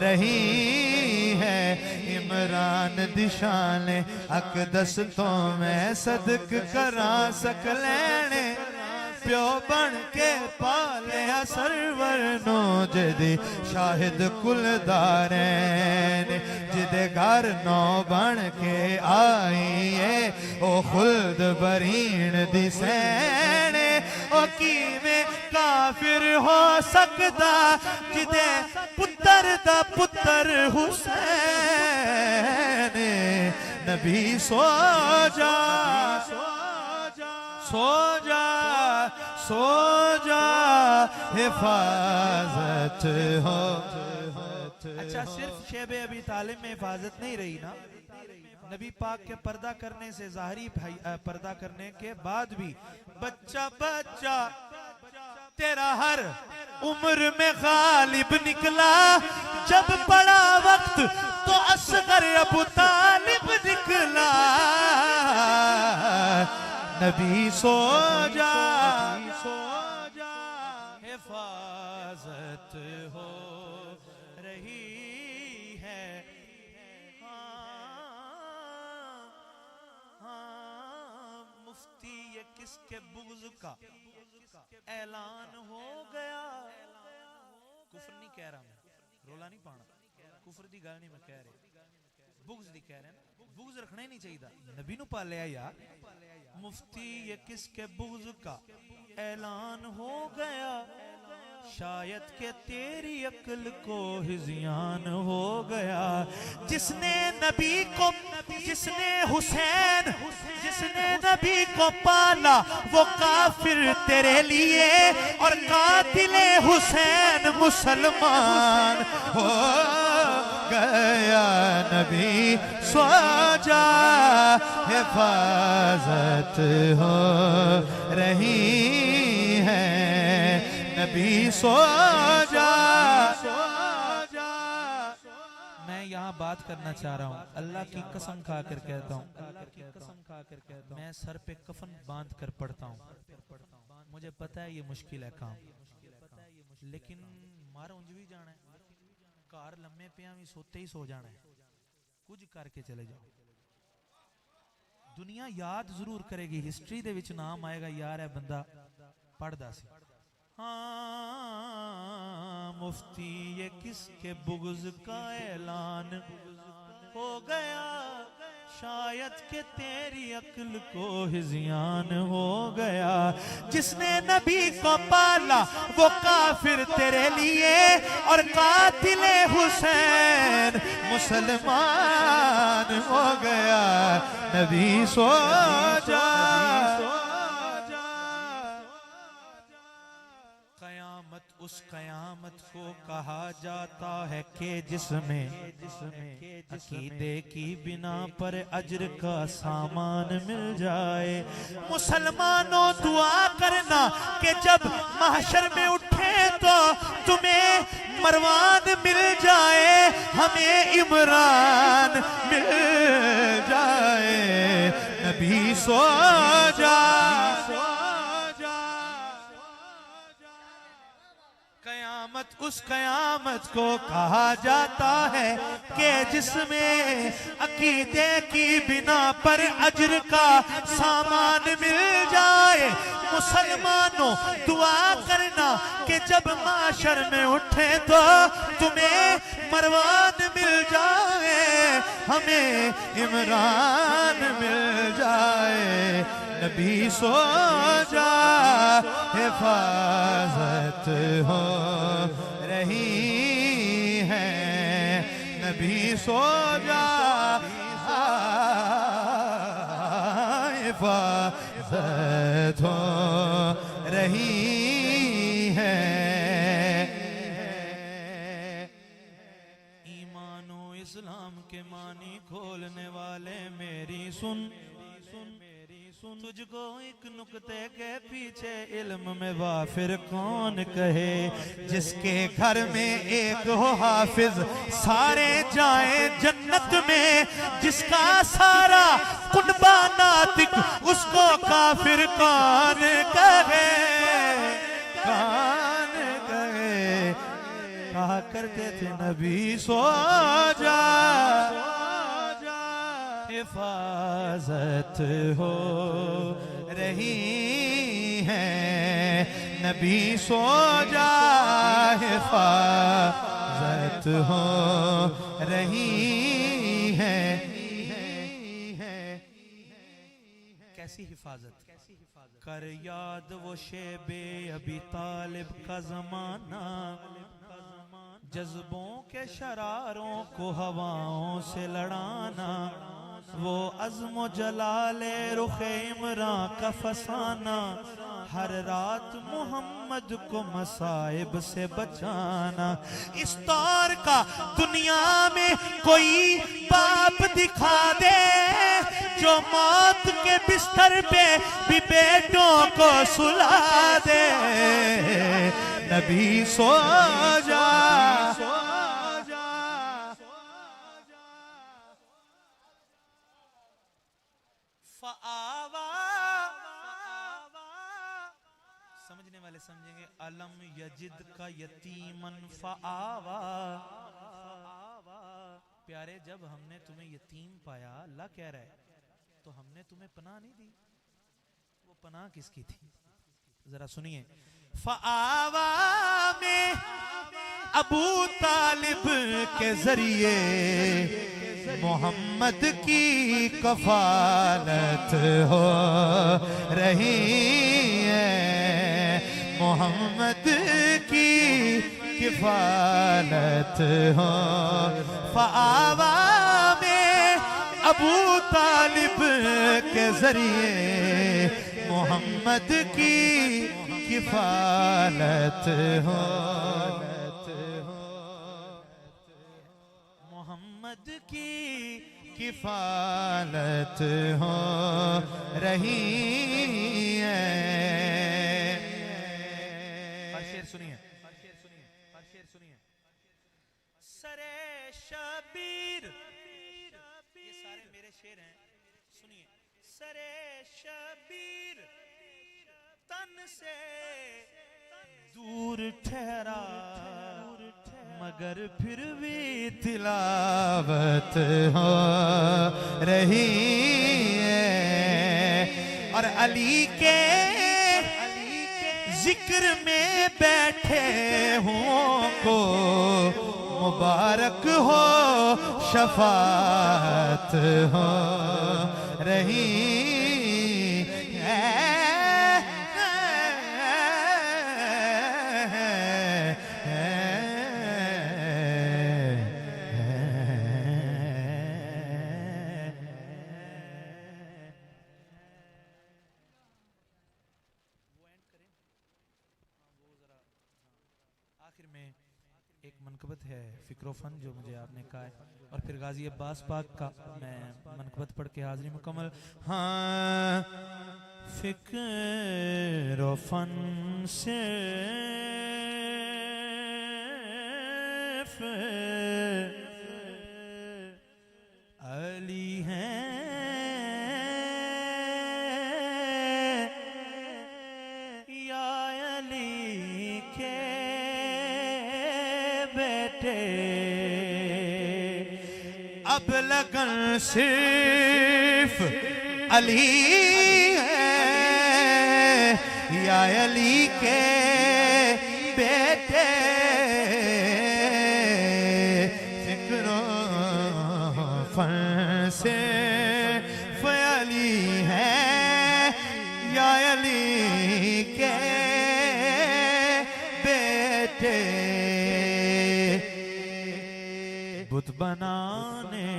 रही है। इमरान दिशाने अकदस तो मैं सदक करा सकलैने, प्यो बन के पालिया सरवर नो जदी शाहिद कुलदारैन, जिदे घर नौ बन के आई है ओ खुल्द बरीण दी सैने, ओ किवें काफिर हो सकदा जिदे पुत्र दा पुत्र हुसैन। नबी सो जा सो जा सो जा हिफाजत हो। अच्छा, सिर्फ शेबे अबी तालिब में हिफाजत नहीं रही ना, नबी पाक के पर्दा करने से ज़ाहरी पर्दा करने के बाद भी बच्चा बच्चा तेरा हर उम्र में गालिब निकला, जब पड़ा वक्त तो असगर अबू तालिब निकला। नबी सो जा हिफाजत हो रही है। मुफ्ती ये किसके बुग़्ज़ का ऐलान हो गया। कुफर नहीं कह रहा मैं, रोला नहीं पाना, कुफर दी गल नहीं मैं कह रही, बुग़्ज़ दी कह रहे हैं। बुग़्ज़ रखना ही नहीं चाहिए, नबी नू पालिया यार। मुफ्ती ये किसके बुग़्ज़ का ऐलान हो गया, शायद के तेरी अक्ल को हिज़ियान हो गया। जिसने नबी को, जिसने हुसैन, जिसने नबी को पाला वो काफिर तेरे लिए, और कातिले हुसैन मुसलमान हो गया। नबी सो जा हिफाजत हो रही है। नबी सो जा। मैं यहाँ बात करना चाह रहा हूँ, अल्लाह की कसम खा कर कहता हूँ, मैं सर पे कफन बांध कर पढ़ता हूँ। मुझे पता है ये मुश्किल है काम, लेकिन मार उंज भी जाना है, कार लम्बे पिया भी सोते ही सो जाना है, कुछ करके चले जाओ। दुनिया याद जरूर करेगी, हिस्ट्री दे विच नाम आएगा, यार है बंदा पढ़दा सी। हाँ, मुफ्ती ये किसके बुग़्ज़ का ऐलान हो गया, शायद के तेरी अक्ल को हिज़ियान हो गया। जिसने नबी को पाला वो काफिर तेरे लिए, और कातिले हुसैन मुसलमान हो गया। नबी सो जा। उस कयामत को कहा जाता है कि जिसमें अकीदे की बिना पर अज्र का सामान मिल जाए। मुसलमानों दुआ करना कि जब महशर में उठे तो तुम्हें मरवान मिल जाए, हमें इमरान मिल जाए। नबी सो जा। क़यामत उस क़यामत को कहा जाता है कि जिसमें अकीदे की बिना पर अज्र का सामान मिल जाए। मुसलमानों दुआ करना कि जब माशर में उठे तो तुम्हें मरवान मिल जाए, हमें इमरान मिल जाए। नबी सो जा हिफाजत हो रही है, नबी सो जा हिफाजत हो रही है। ईमानो इस्लाम के मानी खोलने वाले मेरी सुन, तुझको एक नुक्ते के पीछे इल्म में वाफिर कौन कहे। जिसके घर में एक हो हाफिज सारे जाए जन्नत में, जिसका सारा कुनबा नातिक उसको काफिर कौन कहे, कौन कहे। कहा करते थे नबी सो जा हिफाजत हो रही है, नबी सो जा हिफाजत हो रही है। कैसी हिफाजत कर याद वो शेबे अभी तालिब का जमाना, जज्बों के शरारों को हवाओं से लड़ाना। वो अज़्म जलाले रुखे इमरान का फसाना, हर रात मोहम्मद को मसाइब से बचाना। इस दौर का दुनिया में कोई बाप दिखा दे जो मौत के बिस्तर पे भी बेटों को सुला दे। नबी सो जा समझने वाले समझेंगे। अलम यजिद का यतीमन फ़आवा। प्यारे जब हमने तुम्हें यतीम पाया, अल्लाह कह रहा है, तो हमने तुम्हें पनाह नहीं दी। वो पनाह किसकी थी जरा सुनिए। फ़आवा में अबू तालिब के जरिए मोहम्मद की कफालत हो रही है, मोहम्मद की किफालत हो। फ़आवा में अबू तालिब के जरिए मोहम्मद की किफालत हो, मोहम्मद की किफालत हो रही है। हर शेर सुनिए, हर शेर सुनिए, हर शेर सुनिए। सरे शबीर, ये सारे मेरे शेर हैं, सुनिए। सरे शबीर तन से दूर ठहरा, मगर फिर भी तिलावत हो रही है। और अली के जिक्र में बैठे हों को मुबारक हो शफात हो रही है। एक मनकबत है फ़िक्रोफ़न जो मुझे आपने कहा है, और फिर गाजी अब्बास पाक का मैं मनकबत पढ़ के हाज़िरी मुकम्मल। हाँ फ़िक्रोफ़न से अली हैं या अली के बेटे अब लगन सिर्फ अली है या अली के बेटे फिक्रो फन से फयली है या अली के बेटे बुत बनाने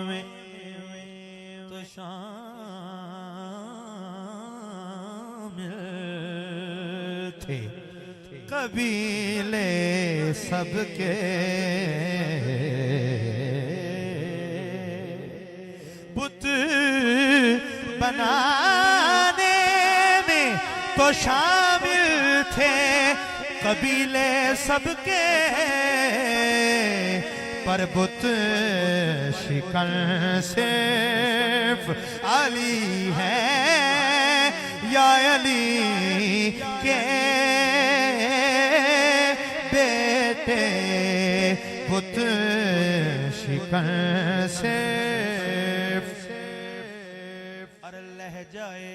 में तो शामिल थे कबीले सबके बुत बनाने में तो शामिल थे कबीले सबके पर बुत शिकन सिर्फ अली है या अली के बेटे बुत शिकन सिर्फ अरे लह जाए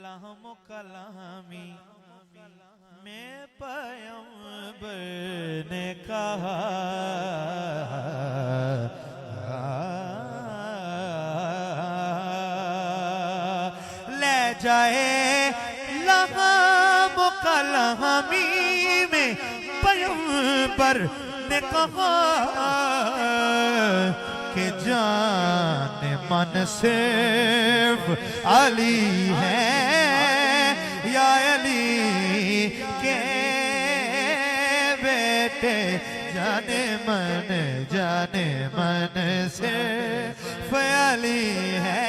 लहमो कलामी में पैगंबर ने कहा ले जाए लहमो कलामी में पैगंबर ने कहा कि जान मन सिर्फ अली है या अली के बेटे जाने मन से फयाली है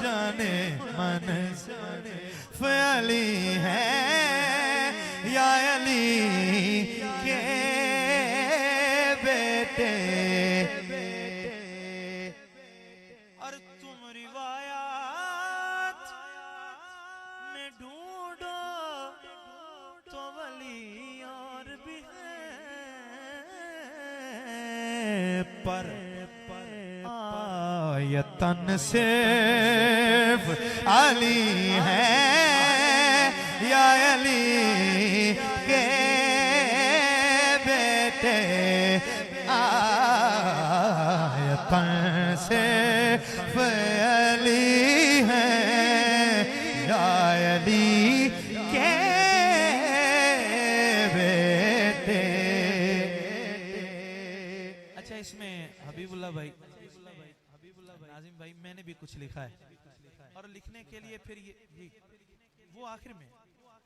जाने मन से फयाली है या अली के बेटे और तुम रिवायात में ढूंढो तो वली और भी है पर आयतन सिर्फ अली है या अली के बेटे आयतन सिर्फ अली है या अली के बेटे। अच्छा, इसमें हबीबुल्लाह भाई नाजिम भाई मैंने भी कुछ लिखा है और लिखने के लिए फिर ये वो आखिर में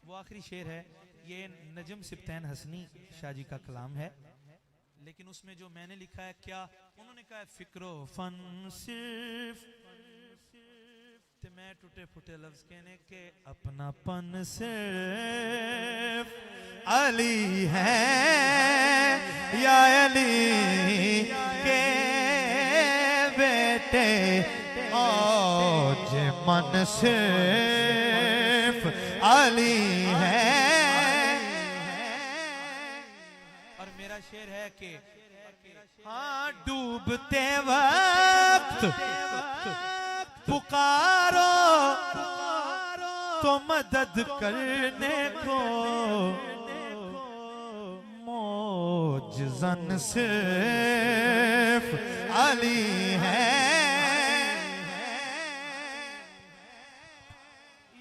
वो आखिरी शेर है, ये नजम सिब्तैन हसनी शाहजी का कलाम है, लेकिन उसमें जो मैंने लिखा है क्या उन्होंने कहा है फिक्रो फन सिर्फ ते मैं टूटे फूटे लफ्ज कहने के अपनापन सिर्फ अली है या अली के बेटे आज मन सिर्फ अली है। और मेरा शेर है कि हाँ डूबते वक्त पुकारो तो मदद करने को मौजज़न सिर्फ अली है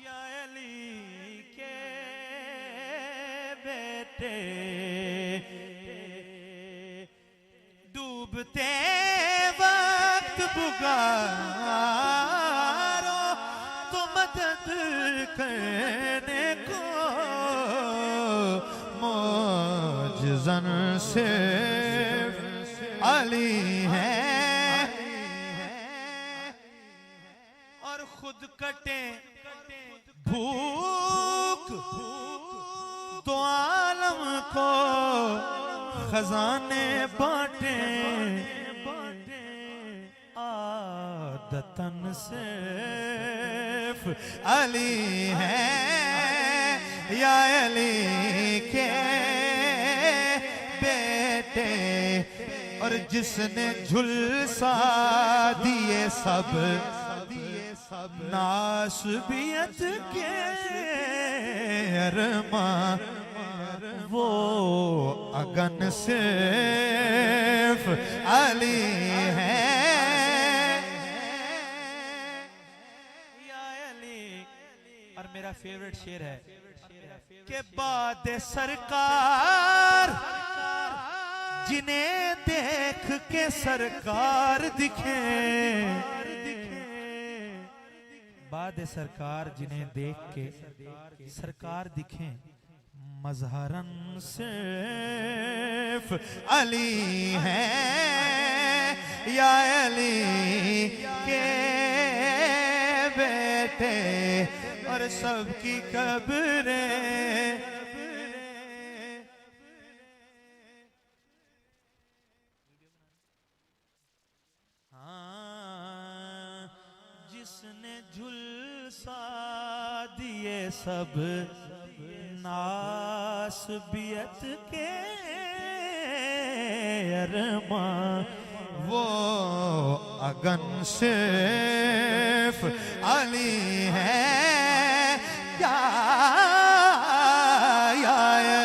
या अली के बेटे डूबते वक्त पुकारो तो मदद करने को मौजज़न सिर्फ अली है और खुद कटे भूख तो आलम को खजाने बांटे आदतन वतन सिर्फ अली है, या अली के बेटे। और जिसने झुलसा दिए सब नासबियत के अरमा, वो अगन सिर्फ अली है, या अली। और मेरा फेवरेट शेर है के बाद सरकार जिन्हें देख के सरकार दिखे, बाद सरकार जिन्हें देख के सरकार दिखें, मजहरन सिर्फ अली है, या अली के बेटे। और सबकी कब्रें हाँ, जिसने झुलसा दिए सब नासबियत के अरमा, वो अगन सिर्फ अली है, या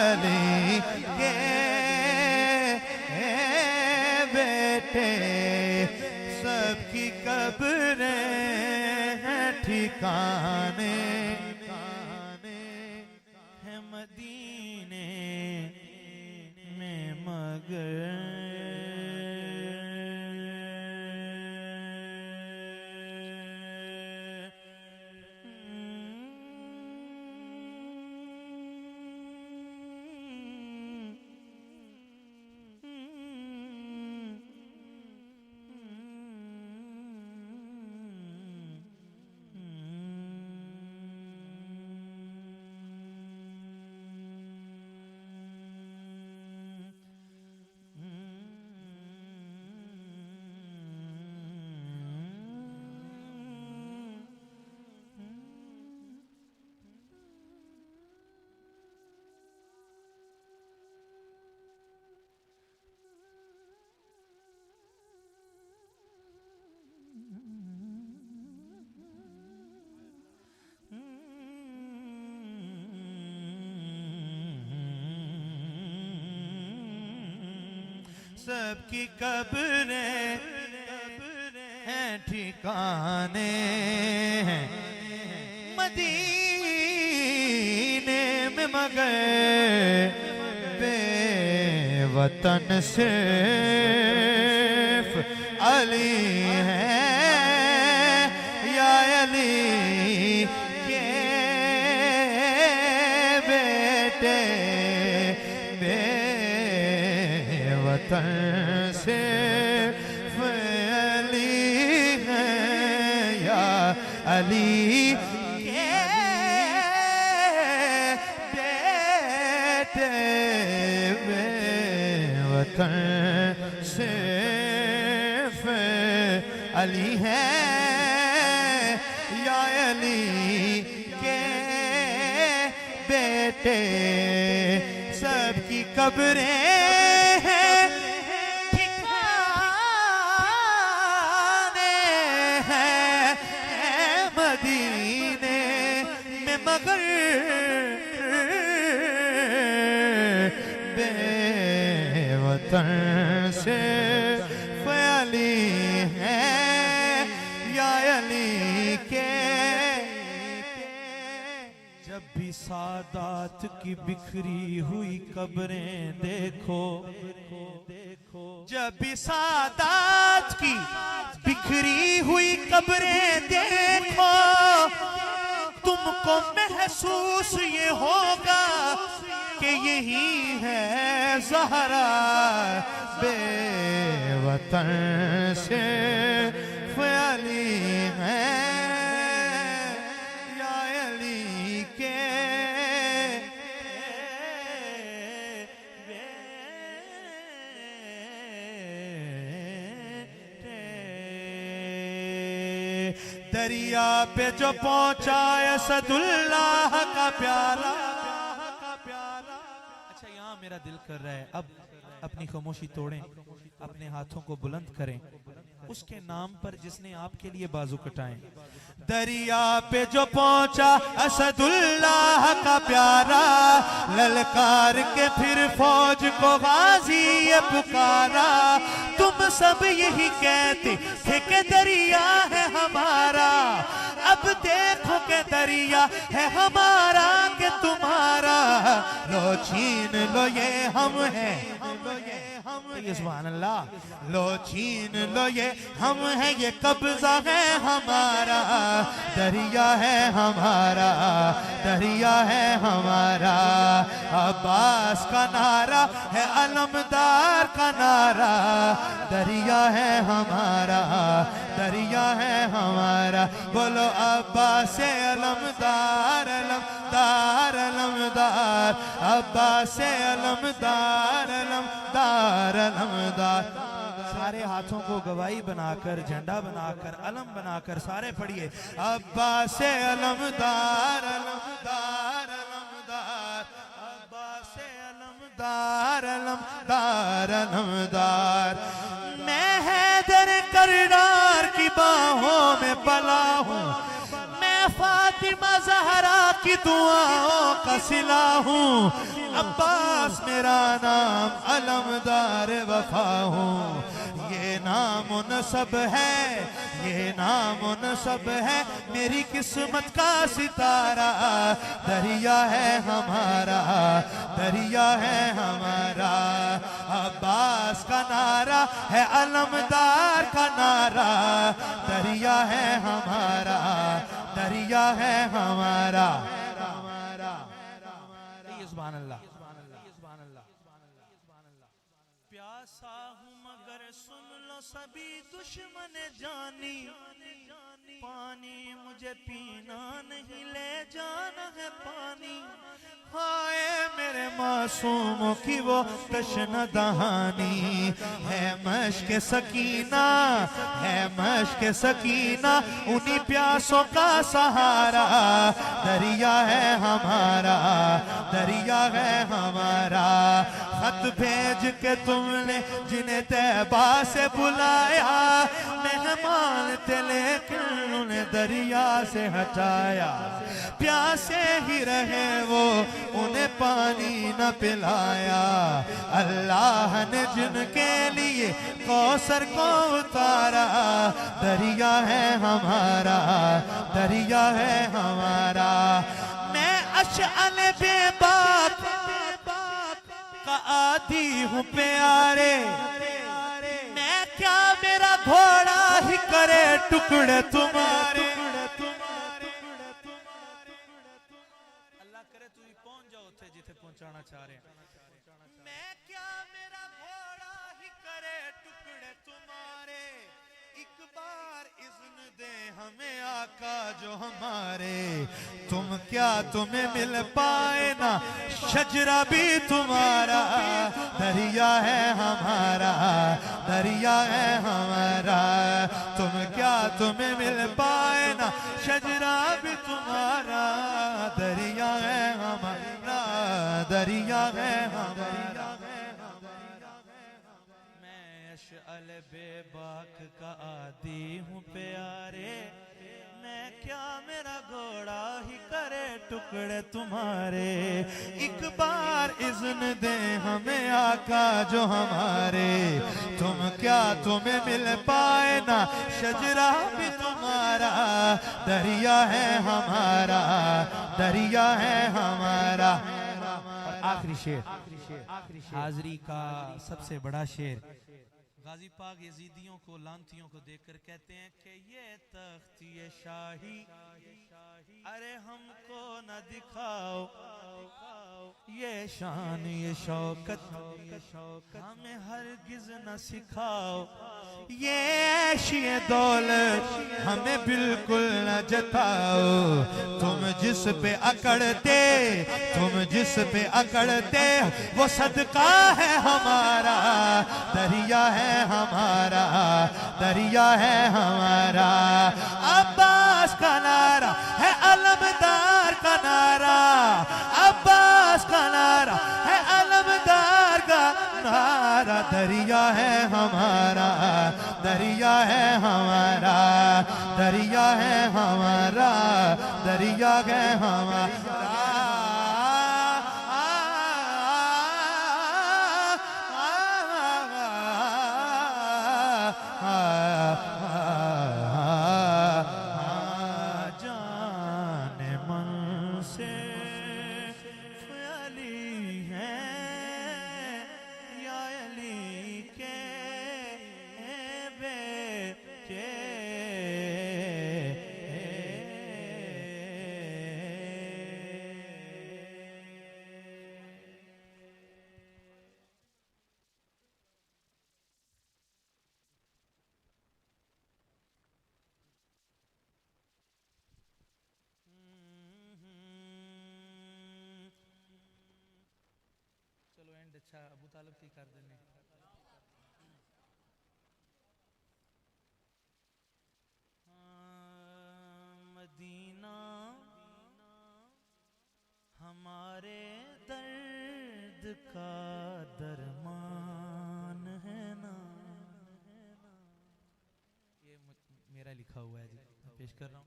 अली के बेटे। सबकी कब्रें हैं ठिकाने है मदीने में, मगर सबकी कब्रें हैं ठिकाने हैं मदीने में, मगर बेवतन सिर्फ अली है, या अली के बेटे। वतन सिर्फ अली है, या अली के बेटे। वतन सिर्फ अली है, या अली के बेटे। सबकी कब्रें मदीने में, मगर बेवतन सिर्फ अली है, या अली के। जब भी सादात की बिखरी हुई कब्रें देखो, जब भी सादात की बिखरी हुई कब्रें देखो, तुमको महसूस ये होगा कि यही है ज़हरा। बेवतन सिर्फ अली है, या अली के दरिया पे जो पहुंचा असदुल्लाह का प्यारा। अच्छा, यहाँ मेरा दिल कर रहा है अब अपनी खामोशी तोड़ें, अपने हाथों को बुलंद करें उसके नाम पर जिसने आपके लिए बाजू कटाएं। दरिया पे जो पहुंचा असदुल्लाह का प्यारा, ललकार के फिर फौज को गाजी ये पुकारा। तुम सब यही कहते थे कि दरिया है हमारा, अब देखो के दरिया है हमारा के तुम्हारा। लो छीन लो ये हम हैं, ये सुभान अल्लाह। लो छीन लो ये हम हैं, ये कब्जा है हमारा। दरिया है हमारा, दरिया है हमारा। अब्बास का नारा है अलमदार का नारा। दरिया है हमारा, दरिया है हमारा। बोलो अब्बास से अलमदार, अलमदार, अलमदार। अब्बास से अलमदार, अलमदार, अलमदार। सारे हाथों को गवाही बनाकर, झंडा बनाकर, अलम बनाकर सारे पढ़िए। अब्बास से अलमदार, अलमदार, अलमदार। अब्बास से अलमदार, अलमदार, अलमदार। मैं हैदर कररार की बाहों में पला हूँ, मैं फातिमा ज़हरा की दुआओं का सिला हूँ। अब्बास मेरा नाम, अलमदार वफा हूँ। ये नाम नसब है, ये नाम नसब है मेरी किस्मत का सितारा। दरिया है हमारा, दरिया है हमारा। अब्बास का नारा है अलमदार का नारा। दरिया है हमारा, दरिया है हमारा। सुभान अल्लाह। प्यासा हूँ मगर सुन लो सभी दुश्मन जानी, पानी मुझे पीना नहीं, ले जाना है पानी। हाय मेरे मासूमों की वो तश्न दहानी है, मश्क सकीना है, मश्क सकीना उन्हीं प्यासों का सहारा। दरिया है हमारा, दरिया है हमारा। खत भेज के तुमने जिन्हें तैबा से बुलाया, मेहमान थे लेकिन उन्हें दरिया से हटाया। प्यासे ही रहे वो, उन्हें पानी न पिलाया। अल्लाह ने जिनके लिए कौसर को उतारा। दरिया है हमारा, दरिया है हमारा। मैं अशअल बेबाक का आदी हूँ प्यारे, मैं क्या मेरा घोड़ा ही करे टुकड़े तुम्हारे। अल्लाह करे तू पहुंच जाओ थे जिथे पहुंचाना चाह रहे। मैं क्या मेरा घोड़ा ही करे टुकड़े तुम्हारे। एक बार इज़्न दे हमें आका जो हमारे। तुम क्या तुम्हें मिल पाए ना शजरा भी तुम्हारा। दरिया है हमारा, दरिया है हमारा। तुम क्या तुम्हें मिल पाए ना शजरा भी तुम्हारा। दरिया है हमारा, दरिया है हमारा। मैं अशअल बेबाक का आदी हूँ प्यारे, मैं क्या मेरा घोड़ा ही करे टुकड़े तुम्हारे। एक बार इज़्न दे हमें आका जो हमारे। तुम क्या तुम्हें मिल पाए ना शजरा भी तुम्हारा। दरिया है हमारा, दरिया है हमारा। आखिरी शेर, हाजरी का सबसे बड़ा शेर। गाजी पाक यजीदियों को, लांतियों को देखकर कहते हैं कि ये तख्त ये शाही अरे हमको न दिखाओ, ये शान ये शौकत हमें हरगिज न सिखाओ। ये ऐश ये दौलत हमें बिल्कुल न जताओ। तुम जिस पे अकड़ते, तुम जिस पे अकड़ते वो सदका है हमारा। दरिया है हमारा, दरिया है हमारा। अब्बा का नारा है अलमदार का नारा, अब्बास का नारा है अलमदार का नारा। दरिया है हमारा, दरिया है हमारा, दरिया है हमारा, दरिया है हमारा। जाने मन से ख्याली है या अली के बेटे। चलो एंड अच्छा अबू तालिब की कर देने। मदीना हमारे दर्द का दरमान है ना। ये मेरा लिखा हुआ है जी, मैं पेश कर रहा हूँ।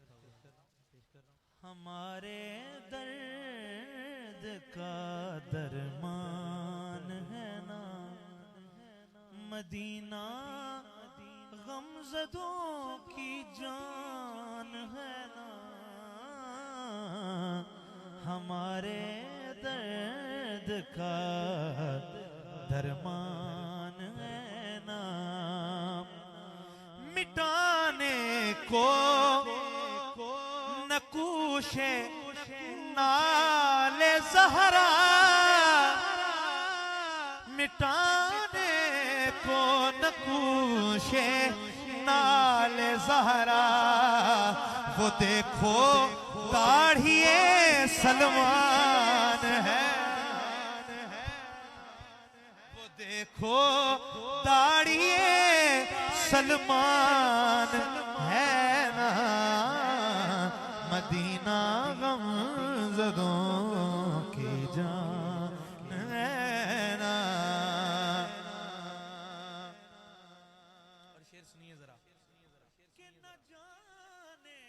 हमारे दर्द का दरमान है ना, मदीना गमज़दों की जान है ना। हमारे दर्द का दरमान है ना, मिटाने को नकूशे नाले ज़हरा, मिटाने को नकूशे नाले ज़हरा। वो देखो दाढ़िए सलमान है, वो देखो दाढ़िए सलमान है ना। मदीना गमज़दों की जान है ना। और शेर सुनिए जरा कि न जाने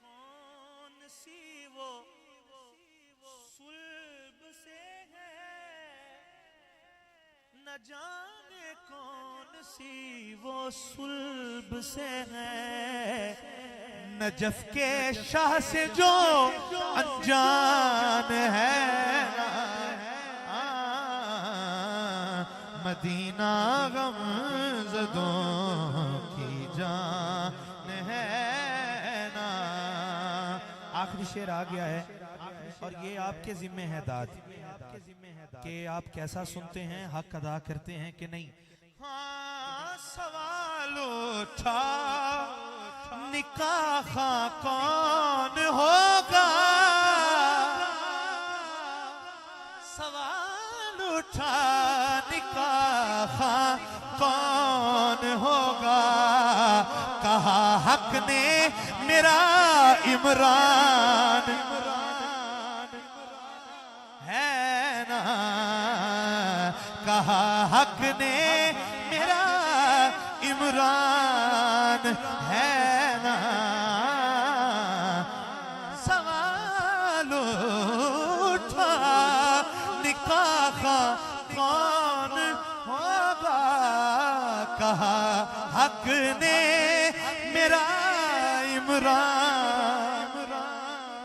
कौन सी वो सुल्ब से है, न जाने कौन सी वो सुल्ब से है। नजफ के शाह से जो अनजान है, मदीना गमज़दों की जान है ना। आखिरी शेर आ गया है और ये आपके जिम्मे है दाद कि आप कैसा सुनते हैं, हक अदा करते हैं कि नहीं। हाँ सवाल उठा निकाह कौन होगा, सवाल उठा निकाह कौन होगा। कहा हक ने मेरा इमरान है ना, कहा हक ने मेरा इमरान है ना। सवाल उठा निकाह कौन होगा, कहा हक ने मेरा इमरान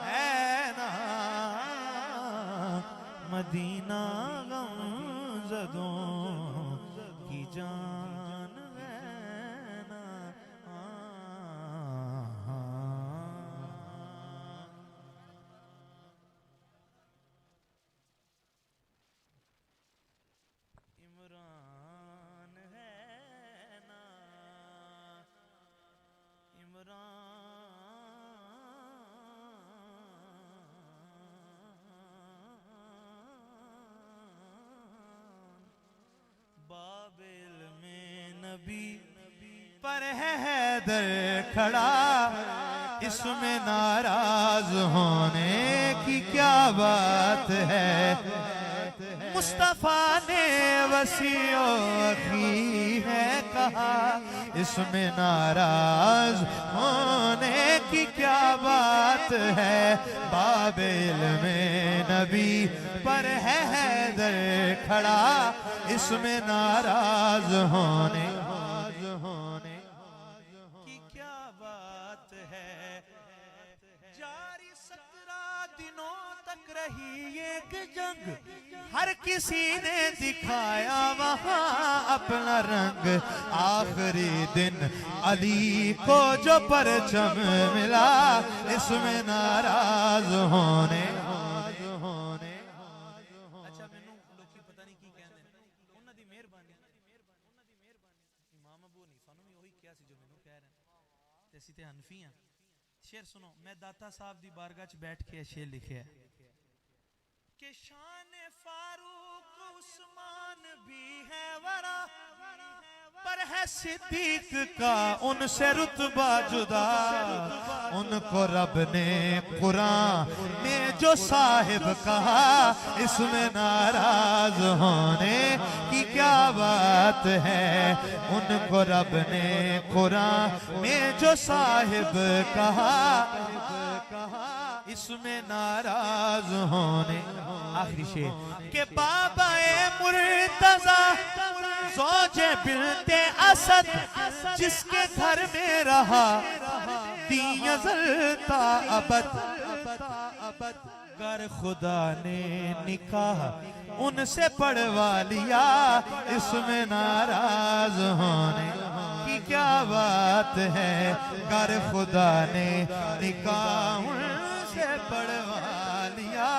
है ना। मदीना गमज़दों की जान है ना। इमरान है ना, इमरान बाबिल में नबी पर है हैदर खड़ा, इस इसमें नाराज होने की क्या बात है। मुस्तफा ने वसीओ अखी है कहा, इसमें नाराज होने की क्या बात है। बाबिल में नबी पर है हैदर खड़ा, इसमें नाराज होने की क्या बात है। जारी 17 दिनों तक रही एक जंग, हर किसी ने दिखाया वहां अपना रंग। आखिरी दिन अली को जो परचम मिला, इसमें नाराज होने अच्छा मैनू लोकी पता नहीं की कहंदे ने, उन्हां दी मेहरबानी इमाम अबू हनीफा नूं भी ओही किया सी जो मैनू कह रहे हैं, ते असीं ते हनफी हां। शेर सुनो, मैं दाता साहब दी बारगाह च बैठ के शेर लिखे है कि शान फारूक उस्मान भी है वरा, पर है सिद्दीक का उनसे रुतबा जुदा। उनको रब ने कुरान में जो साहिब कहा, इसमें नाराज होने की क्या बात है। उनको रब ने कुरान में जो साहिब कहा, इसमें नाराज होने। आखिरी शेर के बाबा मुर्तजा ज़ौजे बिनते असद, जिसके घर में रहा दियज़लता अबद। कर खुदा ने निकाह उनसे पढ़वा लिया, इसमें नाराज होने की क्या बात है। कर खुदा ने निकाह उनसे पढ़वा लिया,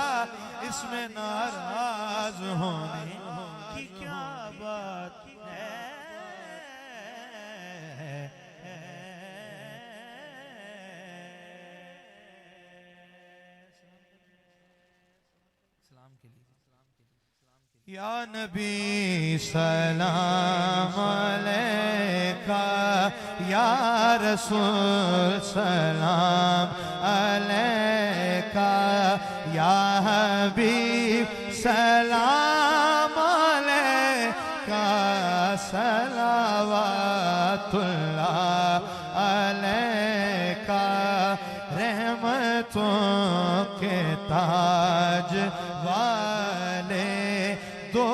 इसमें नाराज होने की क्या बात है। सलाम के लिए या नबी सलाम अलैका, या रसूल सलाम अलैका, या हबीब सलाम अलैका, सलावतुल्लाह अलैका। रहमतों के ताज वाले, दो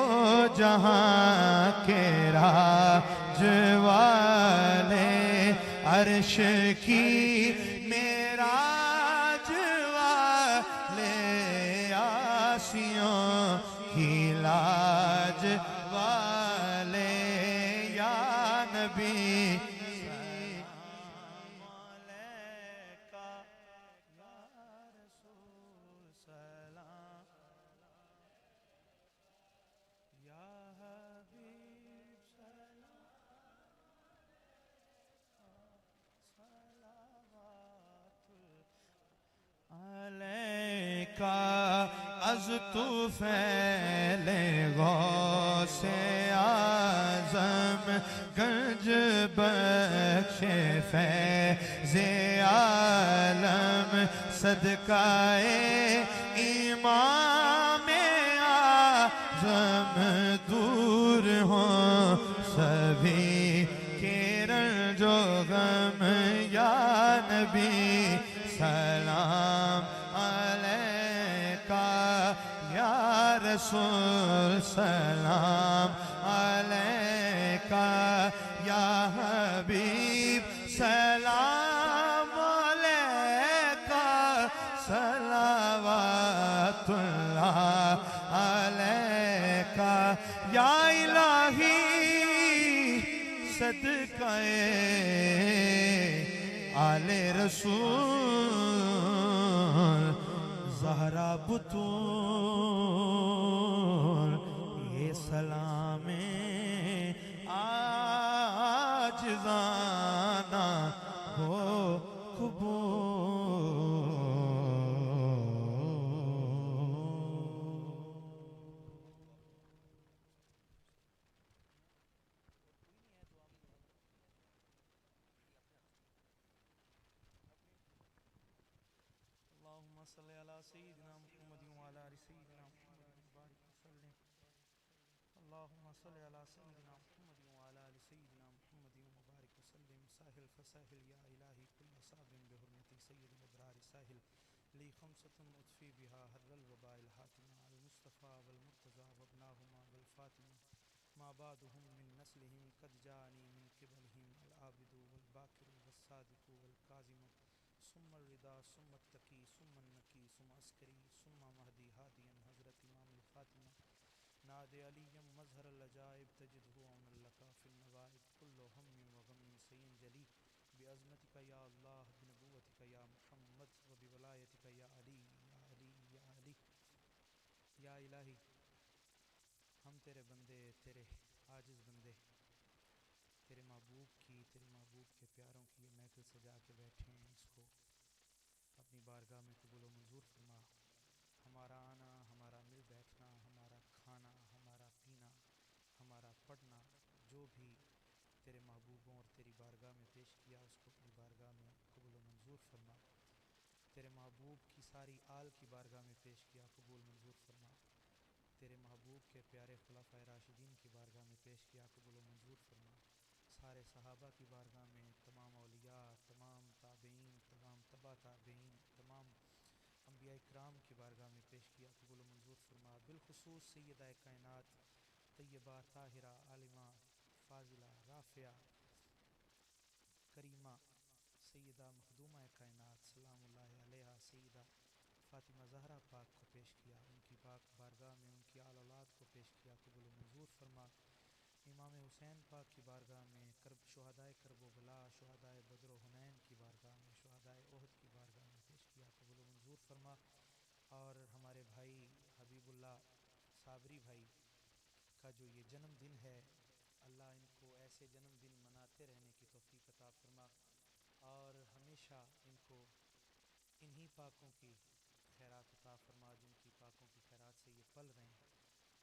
जहां के राज वाले, अर्श की मेराज वाले, आसियों की लाज वाले, या नबी अज तू फैले गौसे आज़म, गंज बख्शे फैज़े आलम, सदकाए इमाम आज़म। दूर हो सभी किरण जो गम, या नबी सलाम अलैका, या रसूल सलाम अलैका, या हबीब सलाम अलैका, सलावतुल्लाह अलैका। या इलाही सदकाए आले रसूल, ज़हरा बुतूल, ये सलामे आजिज़ाना हो कबूल। सल्लि अला सय्यिदिना मुहम्मद व अला आलि सय्यिदिना मुहम्मद बारिक वसल्लिम अल्लाहुम्मा सल्लि अला सय्यिदिना मुहम्मद व अला आलि सय्यिदिना मुहम्मद बारिक वसल्लिम साहिल फसाहिल या इलाही कुल्ल साबिन बिहुर्मति सय्यिदिल अबरार साहिल ली खमसतुन उतफी बिहा हर्रल वबाइल हातिमा अल मुस्तफ़ा वल मुर्तज़ा वबनाहुमा वल फातिमा मा बादुहुम मिन नस्लिहिम कद जानी मिन क़िबलिहिम अल आबिदु वल बाकिरु वस्सादिकु वल काज़िमु सुम्मल रिदा सुम्मत तकी सुम्मन नकी सुम्म अस्करी सुम्मा महदी हादियन हज़रत इमामुल ख़ातिमा नादे अलीयम मज़हर अजाइब तजिदहु औनल लका फ़िन नवाइब कुल्लु हम्मिन व गम्मिन सयंजली बिअज़मतिका या अल्लाह बिनबुव्वतिका या मुहम्मद व बिवलायतिका या अली या अली या अली या इलाही। हम तेरे बंदे, तेरे आजिज़ बंदे, तेरे महबूब की, तेरे महबूब के प्यारों की ये महफिल सजा के बैठे हैं, इसको अपनी बारगाह में कबूल व मंजूर फरमा। हमारा आना, हमारा मिल बैठना, हमारा खाना, हमारा पीना, हमारा पढ़ना, जो भी तेरे महबूबों और तेरी बारगाह में पेश किया, उसको अपनी बारगाह में कबूल व मंजूर फरमा। तेरे महबूब की सारी आल की बारगाह में पेश किया, कबूल मंजूर फरमा। तेरे महबूब के प्यारे खुलाफाए राशिदीन की बारगाह में पेश किया, कबूल व मंजूर फरमा। सारे सहाबा की बारगाह में, तमाम औलिया, तमाम ताबईन, तमाम तबा ताबईन, तमाम अंबिया इकराम की बारगाह में पेश किया, कबूल व मंजूर फरमा। बिलखुसूस सय्यदा कायनात तय्यबा ताहिरा आलिमा फ़ाज़िला राफ़िया करीमा सय्यदा मखदूमा कायनात सलामुल्लाहि अलैहा सय्यदा फ़ातिमा ज़हरा पाक को पेश किया, उनकी पाक बारगाह में उनकी आल औलाद को पेश किया, कबूल व मंजूर फरमा। इमाम हुसैन पाक की बारगाह में, शुहदाए करबला, शुहदाए बद्र हुनैन की बारगाह में, शुहदाए ओहद की बारगाह में पेश किया, कबूल व मंजूर फरमा। और हमारे भाई हबीबुल्लाह साबरी भाई का जो ये जन्मदिन है, अल्लाह इनको ऐसे जन्मदिन मनाते रहने की तौफीक अता फरमा और हमेशा इनको इन्हीं पाकों की खैरात अता फरमा जिनकी पाकों की खैरात से ये पल रहे हैं।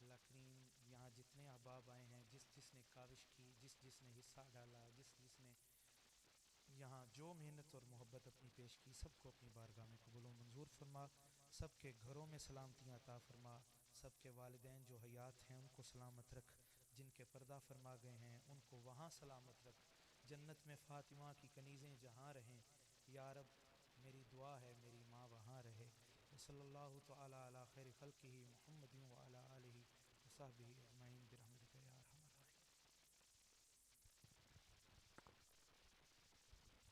अल्लाह करीम यहाँ जितने अहबाब आए हैं, जिस जिसने काविश की, जिस जिसने हिस्सा डाला, जिस जिसने यहाँ जो मेहनत और मोहब्बत अपनी पेश की, सबको अपनी बारगाह में कबूल व मंजूर फरमा। सबके घरों में सलामतियाँ अता फरमा। सबके वालिदैन जो हयात हैं उनको सलामत रख, जिनके पर्दा फरमा गए हैं उनको वहाँ सलामत रख। जन्नत में फ़ातिमा की कनीज़ें जहाँ रहें, या रब मेरी दुआ है मेरी माँ वहाँ रहे। सल्लल्लाहु तआला अला खैरि खल्क़िही मुहम्मदिन व अला आलिही व सहबिही अजमईन।